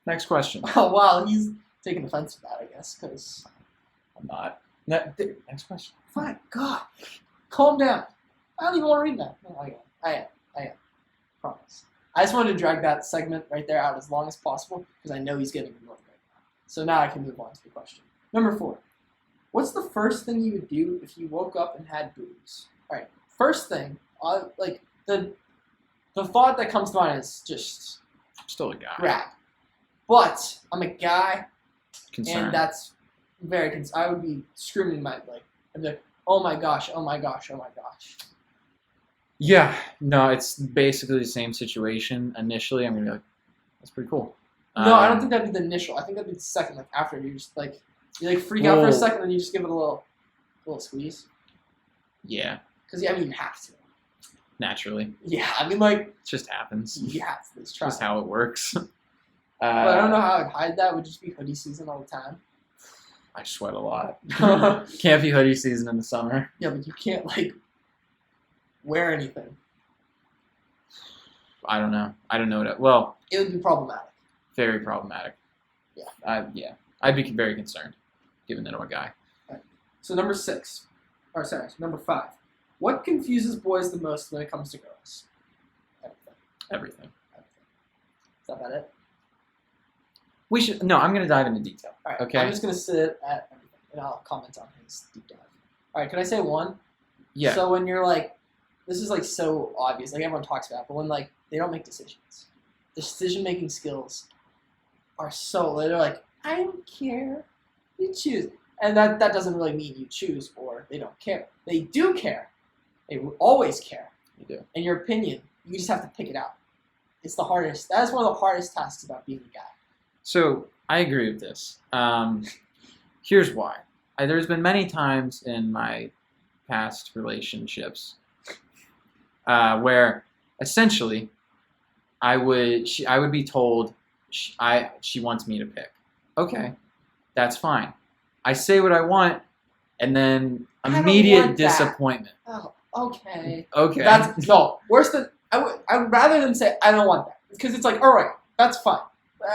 Next question. Oh wow, he's taking offense to that, I guess. Because I'm not. Next question. fine, God, calm down. I don't even want to read that. No, I am. Promise. I just wanted to drag that segment right there out as long as possible because I know he's getting annoyed right now. So now I can move on to the question. Number 4. What's the first thing you would do if you woke up and had boobs? All right. First thing, like the thought that comes to mind is just I'm still a guy. grab. But I'm a guy, Concerned. and that's very. I would be screaming my like, I'd be like, oh my gosh, oh my gosh, oh my gosh. Yeah, no, it's basically the same situation. Initially, I'm gonna be like, that's pretty cool. No, I don't think that'd be the initial. I think that'd be the second. Like after you just like you like freak out for a Well- second, and you just give it a little squeeze. Yeah, Because I mean, you have to. naturally, Yeah, I mean, like it just happens. you have to. It's try. Just how it works. But I don't know how I'd hide that. Would just be hoodie season all the time. I sweat a lot. Yeah, Can't be hoodie season in the summer. but you can't like wear anything. I don't know. I don't know well, It would be problematic. very problematic. Yeah. I'd be very concerned, given that I'm a guy. So number 5. What confuses boys the most when it comes to girls? Everything. Is that about it? We should. No, I'm gonna dive into detail. All right. Okay. I'm just gonna sit at everything, and I'll comment on his deep dive. All right. Can I say one? Yeah. So when you're like, this is like so obvious, like everyone talks about, but when like they don't make decisions, decision-making skills are so. They're like, I don't care, you choose, and that doesn't really mean you choose or they don't care. They do care. They will always care. You do. In your opinion, you just have to pick it out. It's the hardest. That is one of the hardest tasks about being a guy. So I agree with this. Here's why. There's been many times in my past relationships where essentially I would be told she wants me to pick. Okay, that's fine. I say what I want, and then I don't immediate want that. disappointment. Oh, okay. Okay. That's no worse than I would rather than say I don't want that because it's like all right, that's fine.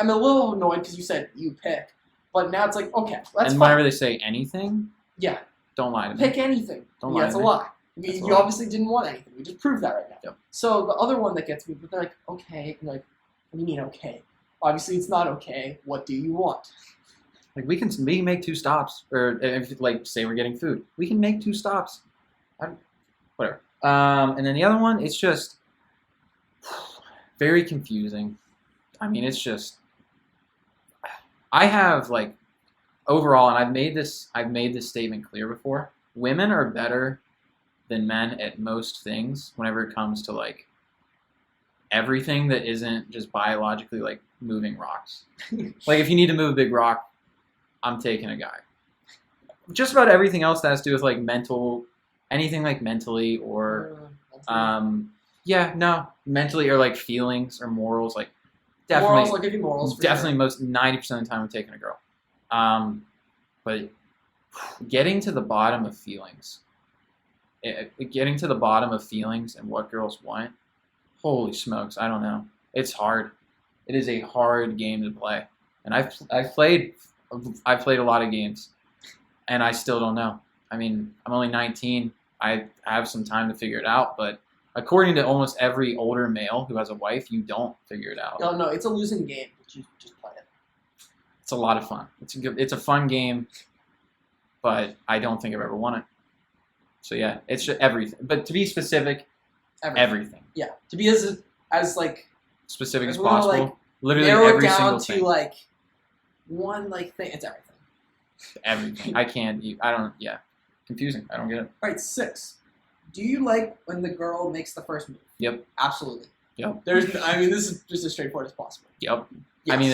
I'm a little annoyed because you said you pick, but now it's like okay, that's and fine. whenever they say anything, Yeah, don't lie to me. pick anything. Don't Yeah, lie it's to a me. lie. I mean, That's a you lie. obviously didn't want anything. We just proved that right now. Yep. So the other one that gets me, but they're like, okay, and like, what do you mean okay? Obviously, it's not okay. What do you want? Like we can make 2 stops, or if like say we're getting food, we can make 2 stops. Whatever. And then the other one, it's just very confusing. I mean, it's just I have like overall, and I've made this statement clear before. Women are better than men at most things whenever it comes to like everything that isn't just biologically like moving rocks. Like if you need to move a big rock, I'm taking a guy. Just about everything else that has to do with like anything like mentally or mentally or like feelings or morals, like definitely morals. I'll give you morals. For definitely most 90% of the time I'm taking a girl. But getting to the bottom of feelings, and what girls want, holy smokes, I don't know. It's hard. It is a hard game to play, and I've played a lot of games, and I still don't know. I mean, I'm only 19. I have some time to figure it out, but according to almost every older male who has a wife, you don't figure it out. No, it's a losing game, but you just play it. It's a lot of fun. It's a fun game, but I don't think I've ever won it. So yeah, it's just everything. But to be specific, everything. Yeah, to be as like Specific as If we wanna, possible. like, Literally narrow it every down single to thing. like one like thing. It's everything. Everything. I don't. Yeah, confusing. I don't get it. All right, 6. Do you like when the girl makes the first move? Yep. Absolutely. Yep. I mean, this is just as straightforward as possible. Yep. Yes. I mean,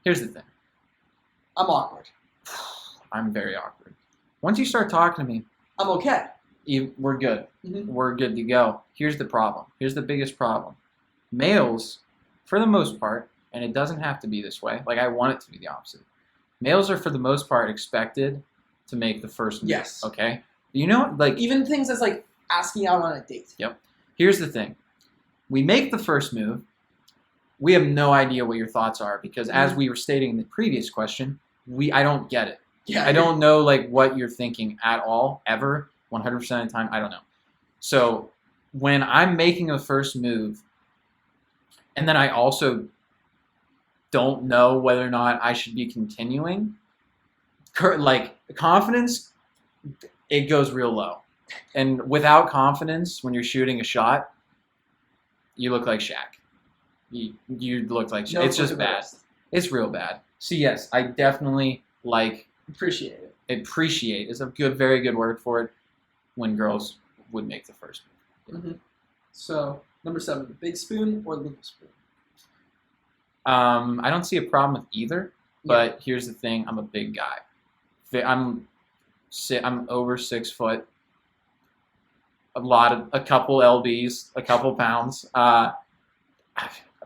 here's the thing. I'm awkward. I'm very awkward. Once you start talking to me, I'm okay. we're good. Mhm. We're good to go. Here's the problem. Here's the biggest problem. Males, for the most part, and it doesn't have to be this way. Like I want it to be the opposite. Males are for the most part expected to make the first move. Yes. Okay. You know, like Even things as like asking out on a date. here's the thing. We make the first move. We have no idea what your thoughts are because as we were stating in the previous question, I don't get it. Yeah. I don't know like what you're thinking at all, ever, 100% of the time. I don't know. So when I'm making a first move, and then I also don't know whether or not I should be continuing, like confidence, it goes real low. And without confidence, when you're shooting a shot, you look like Shaq. You look like Shaq. No It's just clue the bad. rest. It's real bad. So yes, I definitely like Appreciate it. appreciate is a very good word for it. when girls would make the first move. Mm-hmm. So number 7, big spoon or little spoon? I don't see a problem with either, but here's the thing: I'm a big guy. I'm over 6 foot. A couple lbs, a couple pounds.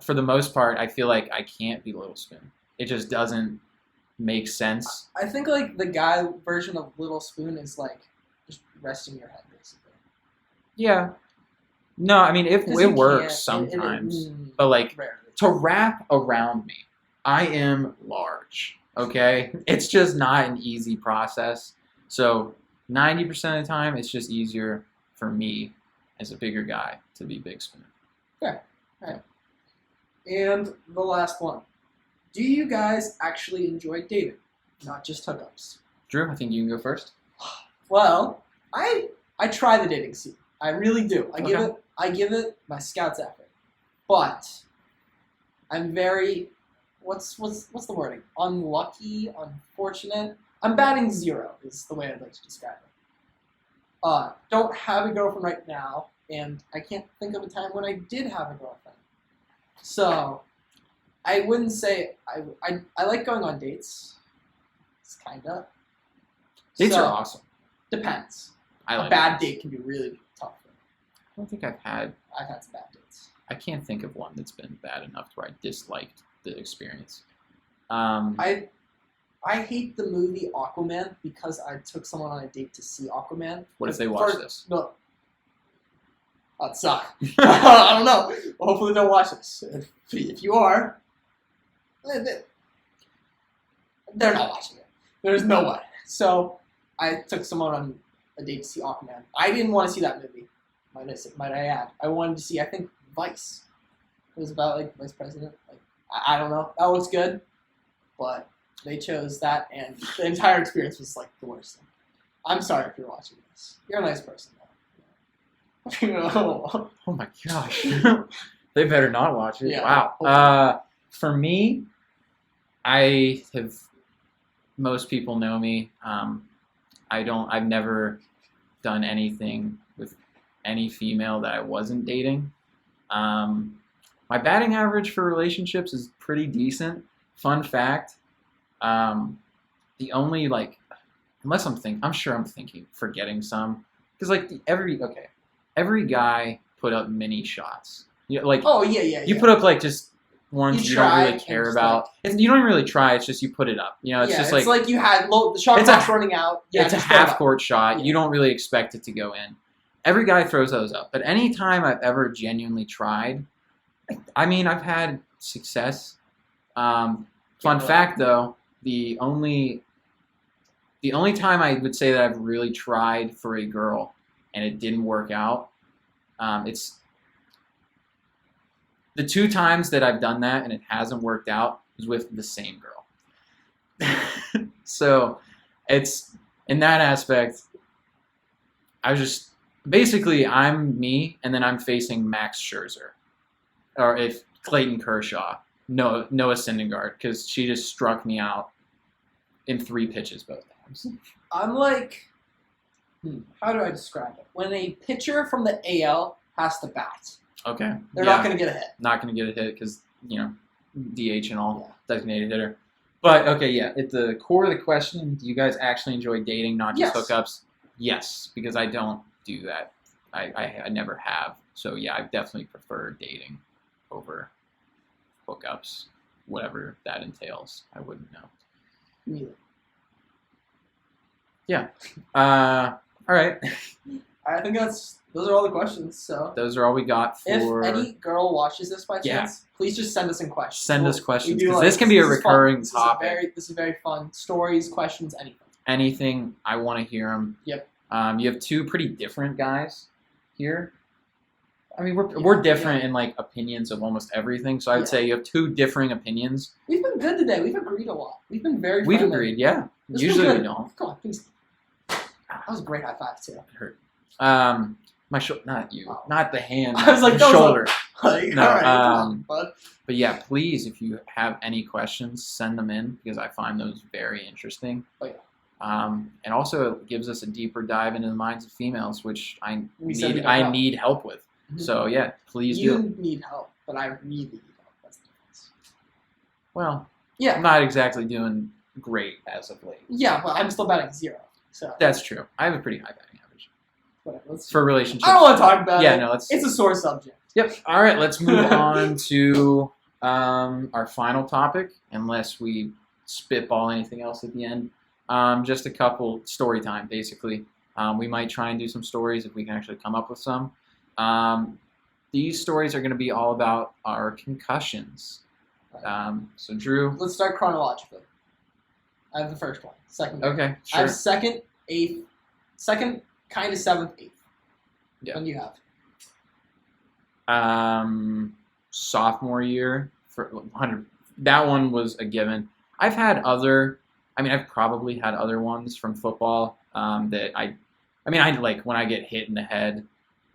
For the most part, I feel like I can't be little spoon. It just doesn't make sense. I think like the guy version of little spoon is like just resting your head basically. Yeah. No, I mean it 'Cause you works can't- sometimes, but like rarely. to wrap around me, I am large. Okay, it's just not an easy process. So 90% of the time, it's just easier for me as a bigger guy to be big spoon. And the last one. Do you guys actually enjoy dating? Not just hookups. Drew, I think you can go first. Well, I try the dating scene. I really do. I Okay. give it my scout's effort. But I'm very what's the wording? Unlucky, unfortunate. I'm batting 0 is the way I'd like to describe it. Don't have a girlfriend right now, and I can't think of a time when I did have a girlfriend. So I wouldn't say I like going on dates. It's kinda. Dates So, are awesome. Depends. I A like bad dates. date can be really tough. I don't think I've had. I've had some bad dates. I can't think of one that's been bad enough where I disliked the experience. I hate the movie Aquaman because I took someone on a date to see Aquaman. What if they watch First- this? No. That'd suck. I don't know. Well, hopefully they don't watch this. If you are, they're not watching it. There's no way. So I took someone on a date to see Aquaman. I didn't want to see that movie. Might I add? I wanted to see, I think, Vice. It was about like vice president. Like I don't know. That looks good, but they chose that, and the entire experience was like the worst thing. I'm sorry if you're watching this. You're a nice person, though. Oh my gosh. They better not watch it. Yeah, Wow. For me, most people know me. I've never done anything with any female that I wasn't dating. My batting average for relationships is pretty decent. Fun fact, the only unless I'm sure I'm forgetting some, because every guy put up mini shots. Oh yeah. You put up just ones You you don't try really and care just, about. You don't even really try. It's just you put it up. It's just like you had the shot It's a- clock's running out. Yeah, it's a just throw it up. half court shot. Yeah. You don't really expect it to go in. Every guy throws those up. But any time I've ever genuinely tried, I've had success. Fun fact though, the only time I would say that I've really tried for a girl and it didn't work out, it's the 2 times that I've done that and it hasn't worked out is with the same girl. So it's in that aspect, I'm me, and then I'm facing Max Scherzer, or if Clayton Kershaw, Noah Syndergaard, because she just struck me out in 3 pitches both times. I'm like, how do I describe it? When a pitcher from the AL has to bat, Okay, they're not going to get a hit. not going to get a hit because DH and all, designated hitter. But okay, yeah. At the core of the question, do you guys actually enjoy dating, not just Yes. hookups? Yes, because I don't do that. I never have. So yeah, I definitely prefer dating over hookups, whatever that entails. I wouldn't know. Neither. Yeah. All right. I think those are all the questions. So Those are all we got for. if any girl watches this by Yeah. chance, please just send us in questions. Send us questions, we do 'cause this can be a is fun. recurring This topic. This is very fun. Stories, questions, anything. Anything, I want to hear them. Yep. You have 2 pretty different guys here. We're different in opinions of almost everything. So I would Yeah. say you have 2 differing opinions. We've been good today. We've agreed a lot. We've been very. We've friendly. agreed, yeah. This Usually was we good. don't. Come on, please. That was a great high five too. It hurt. My not you, Oh. not the hand. I was like, the that was a- shoulder. Like, No, all right, come on, bud. But yeah, please, if you have any questions, send them in because I find those very interesting. Oh, yeah. And also it gives us a deeper dive into the minds of females, which We said we don't I help. need help with. Mhm. So yeah, please You do. need help, but I really need help. That's the difference. Well, Yeah. I'm not exactly doing great as of late. Yeah, but I'm still batting 0. So That's true. I have a pretty high batting average whatever. Let's, for relationships. I don't want to talk about Yeah, it. no, let's. It's a sore subject. Yep. All right, let's move on to our final topic, unless we spitball anything else at the end. Just a couple story time, basically. We might try and do some stories if we can actually come up with some. These stories are going to be all about our concussions. So, Drew. Let's start chronologically. I have the first one. Second. Okay, I sure. have second, 8th, second, kind of 7th, 8th. Yeah. When do you have? Sophomore year for 100. That one was a given. I've probably had other ones from football that I like when I get hit in the head.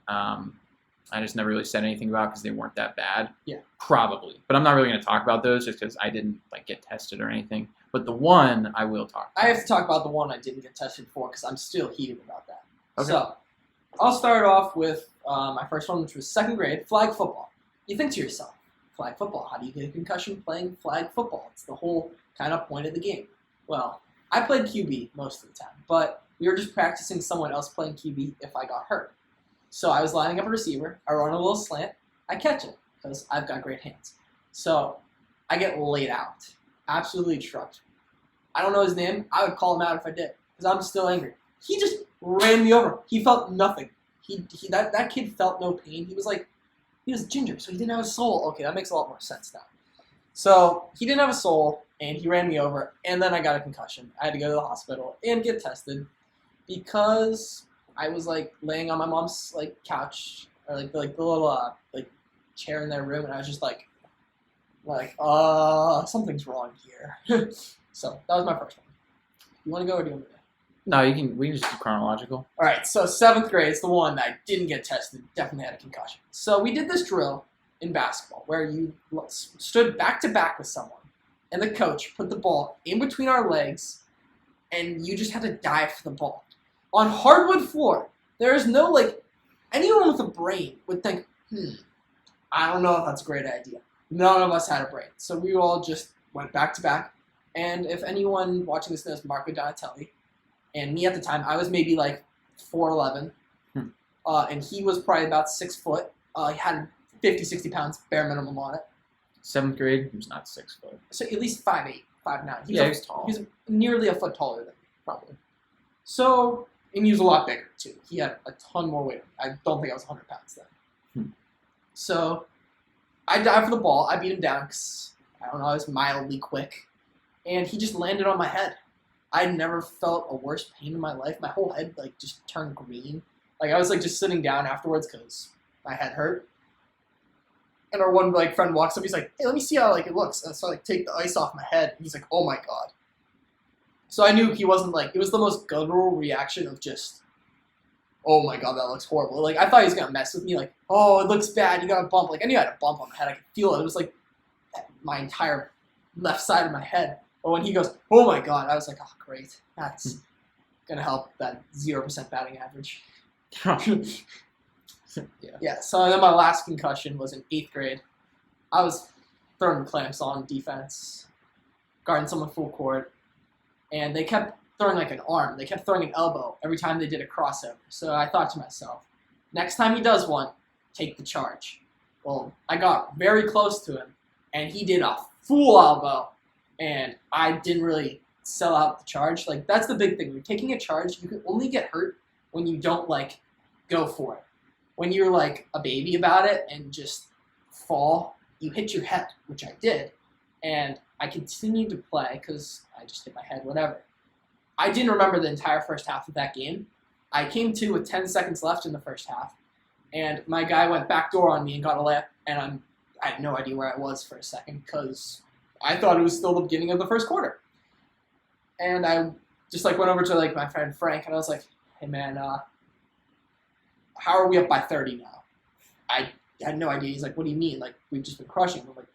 I just never really said anything about because they weren't that bad. Yeah. Probably, but I'm not really going to talk about those just because I didn't get tested or anything. But the one I will talk about. I have to talk about the one I didn't get tested for because I'm still heated about that. Okay. So, I'll start off with my first one, which was 2nd grade, flag football. You think to yourself, flag football, how do you get a concussion playing flag football? It's the whole kind of point of the game. Well, I played QB most of the time, but we were just practicing someone else playing QB if I got hurt. So I was lining up a receiver, I run a little slant, I catch it, because I've got great hands. So I get laid out. Absolutely trucked. I don't know his name, I would call him out if I did, because I'm still angry. He just ran me over. He felt nothing. That kid felt no pain. He was ginger, so he didn't have a soul. Okay, that makes a lot more sense now. So he didn't have a soul, and he ran me over, and then I got a concussion. I had to go to the hospital and get tested because I was laying on my mom's couch or the little chair in their room, and I was just something's wrong here. So that was my first one. You want to go or do you want me to? No, we can just do chronological. All right, so 7th grade is the one that I didn't get tested, definitely had a concussion. So we did this drill in basketball where you stood back to back with someone, and the coach put the ball in between our legs, and you just had to dive for the ball. On hardwood floor, there is no, anyone with a brain would think, I don't know if that's a great idea. None of us had a brain. So we all just went back to back, and if anyone watching this knows Marco Donatelli, and me at the time, I was maybe 4'11", and he was probably about 6 foot. He had 50, 60 pounds, bare minimum on it. 7th grade, he was not 6 foot. So at least 5'8", 5'9". He was tall. He was nearly a foot taller than me, probably. So, and he was a lot bigger, too. He had a ton more weight. I don't think I was 100 pounds then. So, I dived for the ball. I beat him down because, I don't know, I was mildly quick. And he just landed on my head. I never felt a worse pain in my life. My whole head just turned green. I was just sitting down afterwards because my head hurt. And our one friend walks up. He's like, "Hey, let me see how it looks." And so I take the ice off my head. And he's like, "Oh my god." So I knew he wasn't it was the most guttural reaction of just, "Oh my god, that looks horrible." I thought he was gonna mess with me. "Oh, it looks bad. You got a bump." I knew I had a bump on my head. I could feel it. It was my entire left side of my head. But when he goes, "Oh my god," I was like, "Oh great, that's gonna help that 0% batting average." Yeah. So then my last concussion was in 8th grade. I was throwing clamps on defense, guarding someone full court, and they kept throwing an arm. They kept throwing an elbow every time they did a crossover. So I thought to myself, next time he does one, take the charge. Well, I got very close to him, and he did a full elbow. And I didn't really sell out the charge. That's the big thing. When you're taking a charge, you can only get hurt when you don't, go for it. When you're, a baby about it and just fall, you hit your head, which I did. And I continued to play because I just hit my head, whatever. I didn't remember the entire first half of that game. I came to with 10 seconds left in the first half. And my guy went backdoor on me and got a layup. And I had no idea where I was for a second because I thought it was still the beginning of the first quarter. And I just went over to my friend Frank and I was like, "Hey man, how are we up by 30 now?" I had no idea. He's like, "What do you mean? We've just been crushing." I'm like,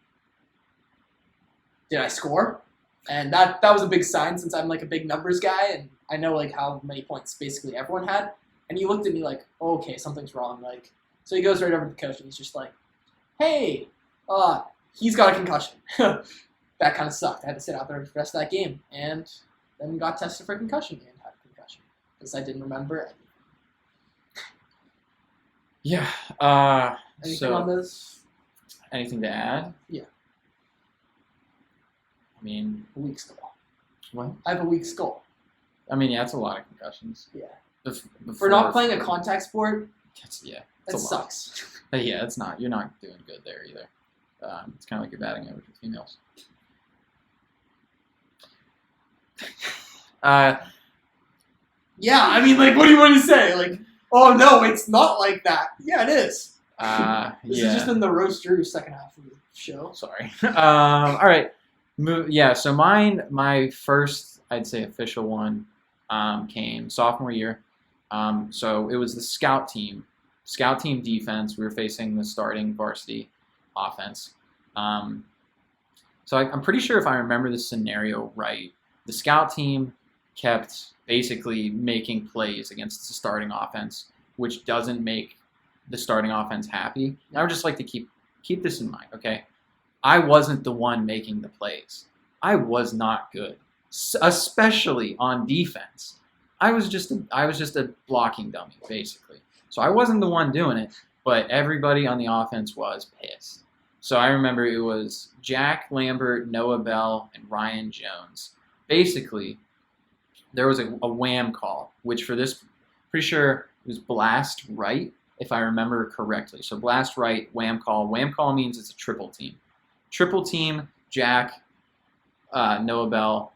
"Did I score?" And that was a big sign since I'm a big numbers guy and I know like how many points basically everyone had, and he looked at me like, oh, okay, something's wrong. Like, so he goes right over to the coach and he's just like, hey, he's got a concussion. That kind of sucked. I had to sit out there for the rest of that game, and then got tested for concussion and had a concussion because I didn't remember anything. Yeah. Anything on this? Anything to add? Yeah. I mean, A weak skull. what? I have a weak skull. I mean, yeah, it's a lot of concussions. Yeah. Before, For not playing a contact sport, Yeah. that It's a lot. sucks. But yeah, it's not. You're not doing good there either. It's kind of like you're batting average with females. Yeah, I mean, like, what do you want to say? Like, oh no, it's not like that. Yeah, it is. This Yeah. is just in the roast Drew second half of the show. Sorry. All right. Yeah. So my first, I'd say, official one came sophomore year. So it was the scout team defense. We were facing the starting varsity offense. So I'm pretty sure if I remember the scenario right, the scout team kept basically making plays against the starting offense, which doesn't make the starting offense happy. And I would just like to keep this in mind, okay? I wasn't the one making the plays. I was not good, especially on defense. I was just a blocking dummy, basically. So I wasn't the one doing it, but everybody on the offense was pissed. So I remember it was Jack Lambert, Noah Bell, and Ryan Jones. Basically, there was a wham call, which for this, pretty sure it was blast right, if I remember correctly. So blast right, wham call. Wham call means it's a triple team. Triple team, Jack, Noah Bell,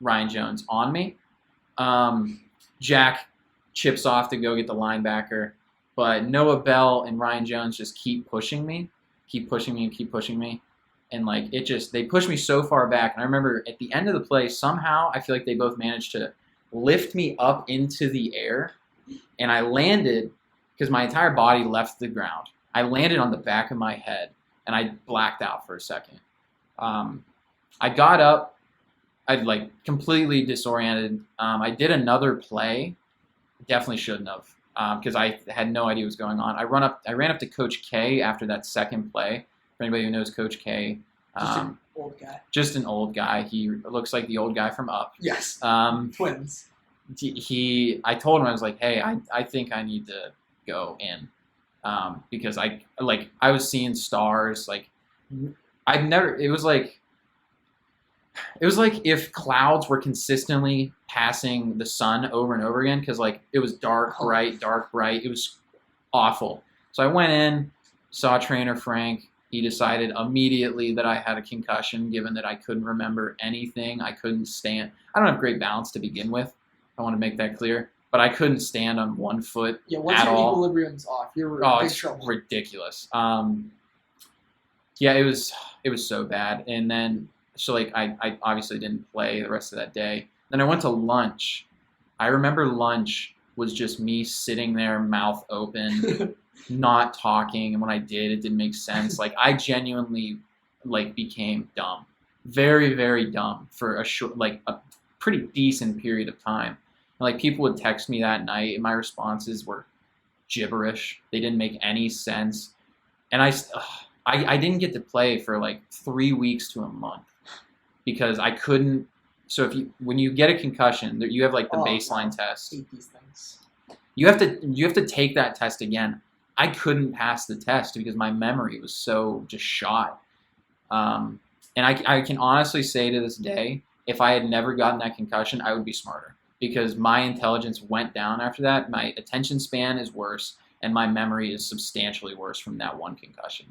Ryan Jones on me. Jack chips off to go get the linebacker, but Noah Bell and Ryan Jones just keep pushing me. And like they pushed me so far back. And I remember at the end of the play, somehow I feel like they both managed to lift me up into the air, and I landed because my entire body left the ground. I landed on the back of my head, and I blacked out for a second. I got up, I'd like completely disoriented. I did another play, definitely shouldn't have, because I had no idea what was going on. I ran up to Coach K after that second play. For anybody who knows Coach K, Just an old guy. just an old guy. He looks like the old guy from Up. Yes. Twins. I told him, I was like, hey, I think I need to go in, because I was seeing stars. Like it was like if clouds were consistently passing the sun over and over again, because like it was dark, bright. It was awful. So I went in, saw trainer Frank. He decided immediately that I had a concussion, given that I couldn't remember anything. I couldn't stand. I don't have great balance to begin with. I want to make that clear. But I couldn't stand on one foot Yeah, once at your all. equilibrium's off, you're in big It's trouble. ridiculous. Yeah, it was so bad. And then so like I obviously didn't play the rest of that day. Then I went to lunch. I remember lunch was just me sitting there, mouth open, not talking, and when I did, it didn't make sense. Like I genuinely became dumb, very, very dumb for a pretty decent period of time. And, like people would text me that night, and my responses were gibberish. They didn't make any sense, and I didn't get to play for like 3 weeks to a month because I couldn't. So when you get a concussion, you have like the baseline test. I hate these things. You have to take that test again. I couldn't pass the test because my memory was so just shot. And I can honestly say to this day, if I had never gotten that concussion, I would be smarter because my intelligence went down after that. My attention span is worse, and my memory is substantially worse from that one concussion.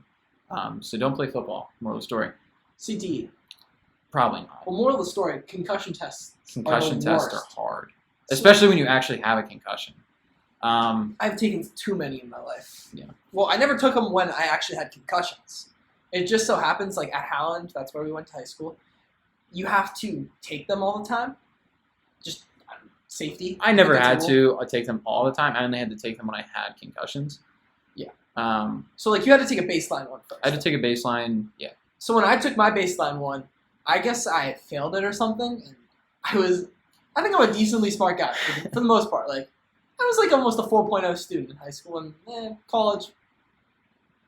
So don't play football. Moral of the story. CTE. Probably not. Well, moral of the story, concussion tests Concussion are the tests worst. are hard, especially when you actually have a concussion. I've taken too many in my life. Yeah. Well, I never took them when I actually had concussions. It just so happens, like at Howland, that's where we went to high school, you have to take them all the time. Just safety. I never That's had a rule. to take them all the time. I only had to take them when I had concussions. Yeah. I So like you had to take a baseline one first. had to take a baseline. Yeah. So when I took my baseline one, I guess I had failed it or something, and I was I think I'm a decently smart guy for the most part. Like, I was like almost a 4.0 student in high school, and college,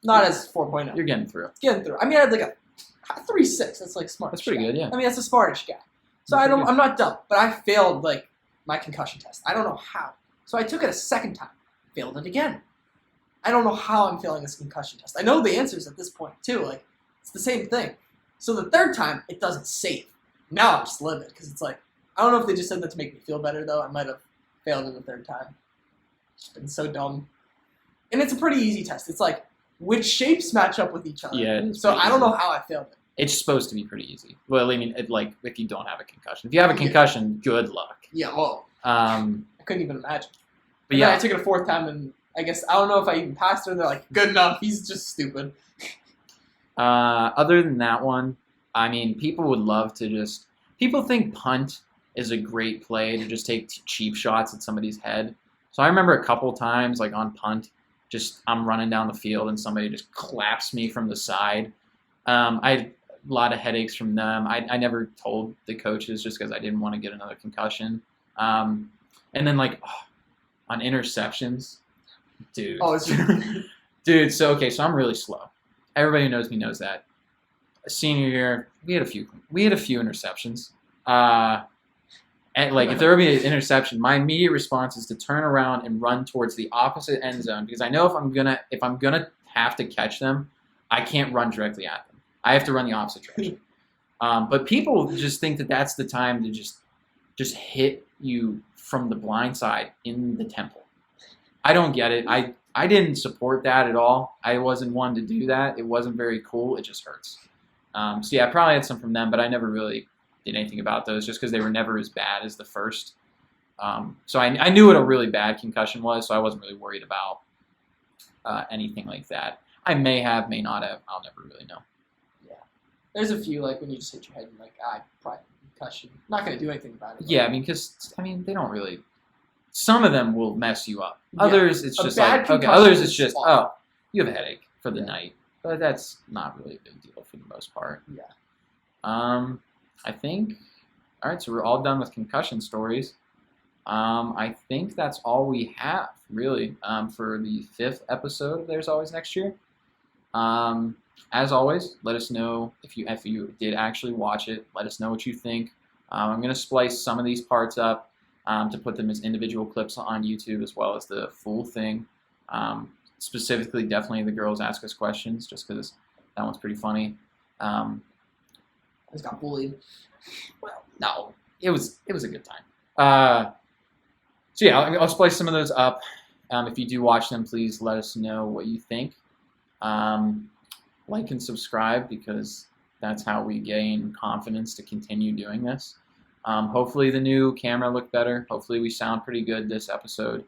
not as 4.0. You're getting through. Getting through. I mean, I had like a 3.6. That's like smart. That's pretty good, yeah. I mean, that's a smartish guy. So That's pretty I'm not dumb, but I failed like my concussion test. I don't know how. So I took it a second time, failed it again. I don't know how I'm failing this concussion test. I know the answers at this point too. Like, it's the same thing. So the third time, it doesn't save. Now I'm just livid because it's like, I don't know if they just said that to make me feel better though. I might have failed it the third time. It's been so dumb. And it's a pretty easy test. It's like, which shapes match up with each other. Yeah, it's so pretty I don't know easy. how I failed it. It's supposed to be pretty easy. Well, I mean, like if you don't have a concussion. If you have a concussion, good luck. Yeah, well, I I couldn't even imagine. but Yeah, I yeah, took it a fourth time, and I guess I don't know if I even passed it. Or they're like, good enough. He's just stupid. other than that one, I mean, people would love to just. People think punt is a great play to just take cheap shots at somebody's head. So I remember a couple times, like on punt, just I'm running down the field and somebody just claps me from the side. I had a lot of headaches from them. I never told the coaches just because I didn't want to get another concussion. And then like on interceptions, dude. Oh, it's Dude, so I'm really slow. Everybody who knows me knows that. Senior year, we had a few interceptions. And like if there would be an interception, my immediate response is to turn around and run towards the opposite end zone because I know if I'm gonna have to catch them, I can't run directly at them. I have to run the opposite direction. But people just think that that's the time to just hit you from the blind side in the temple. I don't get it. I didn't support that at all. I wasn't one to do that. It wasn't very cool. It just hurts. So yeah, I probably had some from them, but I never really did anything about those just because they were never as bad as the first. So I knew what a really bad concussion was, so I wasn't really worried about anything like that. I may have, may not have. I'll never really know. Yeah. There's a few, like, when you just hit your head and, like, probably concussion. Not going to do anything about it. Yeah, I mean, because, they don't really... Some of them will mess you up. Yeah. Others, it's A just bad like... Okay, concussion others, is it's just, awful. you have a headache for the Yeah. night. But that's not really a big deal for the most part. Yeah. I think... All right, so we're all done with concussion stories. I think that's all we have, really, for the 5th episode of There's Always Next Year. As always, let us know if you did actually watch it. Let us know what you think. I'm going to splice some of these parts up to put them as individual clips on YouTube as well as the full thing. Specifically, definitely the girls ask us questions, just because that one's pretty funny. I just got bullied. Well, no, it was a good time. So yeah, I'll splice some of those up. If you do watch them, please let us know what you think. Like and subscribe because that's how we gain confidence to continue doing this. Hopefully the new camera looked better. Hopefully we sound pretty good this episode.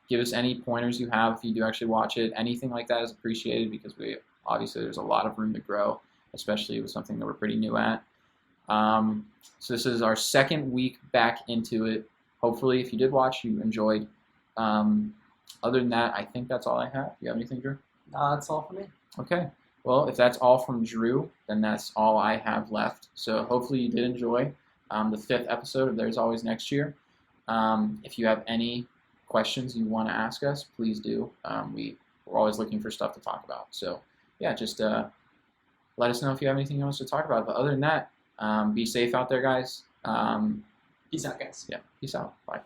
Give us any pointers you have if you do actually watch it. Anything like that is appreciated because obviously there's a lot of room to grow, especially with something that we're pretty new at. So this is our 2nd week back into it. Hopefully, if you did watch, you enjoyed. Other than that, I think that's all I have. You have anything, Drew? Nah, that's all for me. Okay. Well, if that's all from Drew, then that's all I have left. So hopefully you did enjoy the 5th episode of There's Always Next Year. If you have any questions you want to ask us, please do. We're always looking for stuff to talk about. So yeah, just let us know if you have anything you want us to talk about. But other than that, be safe out there, guys. Peace out, guys. Yeah, peace out. Bye.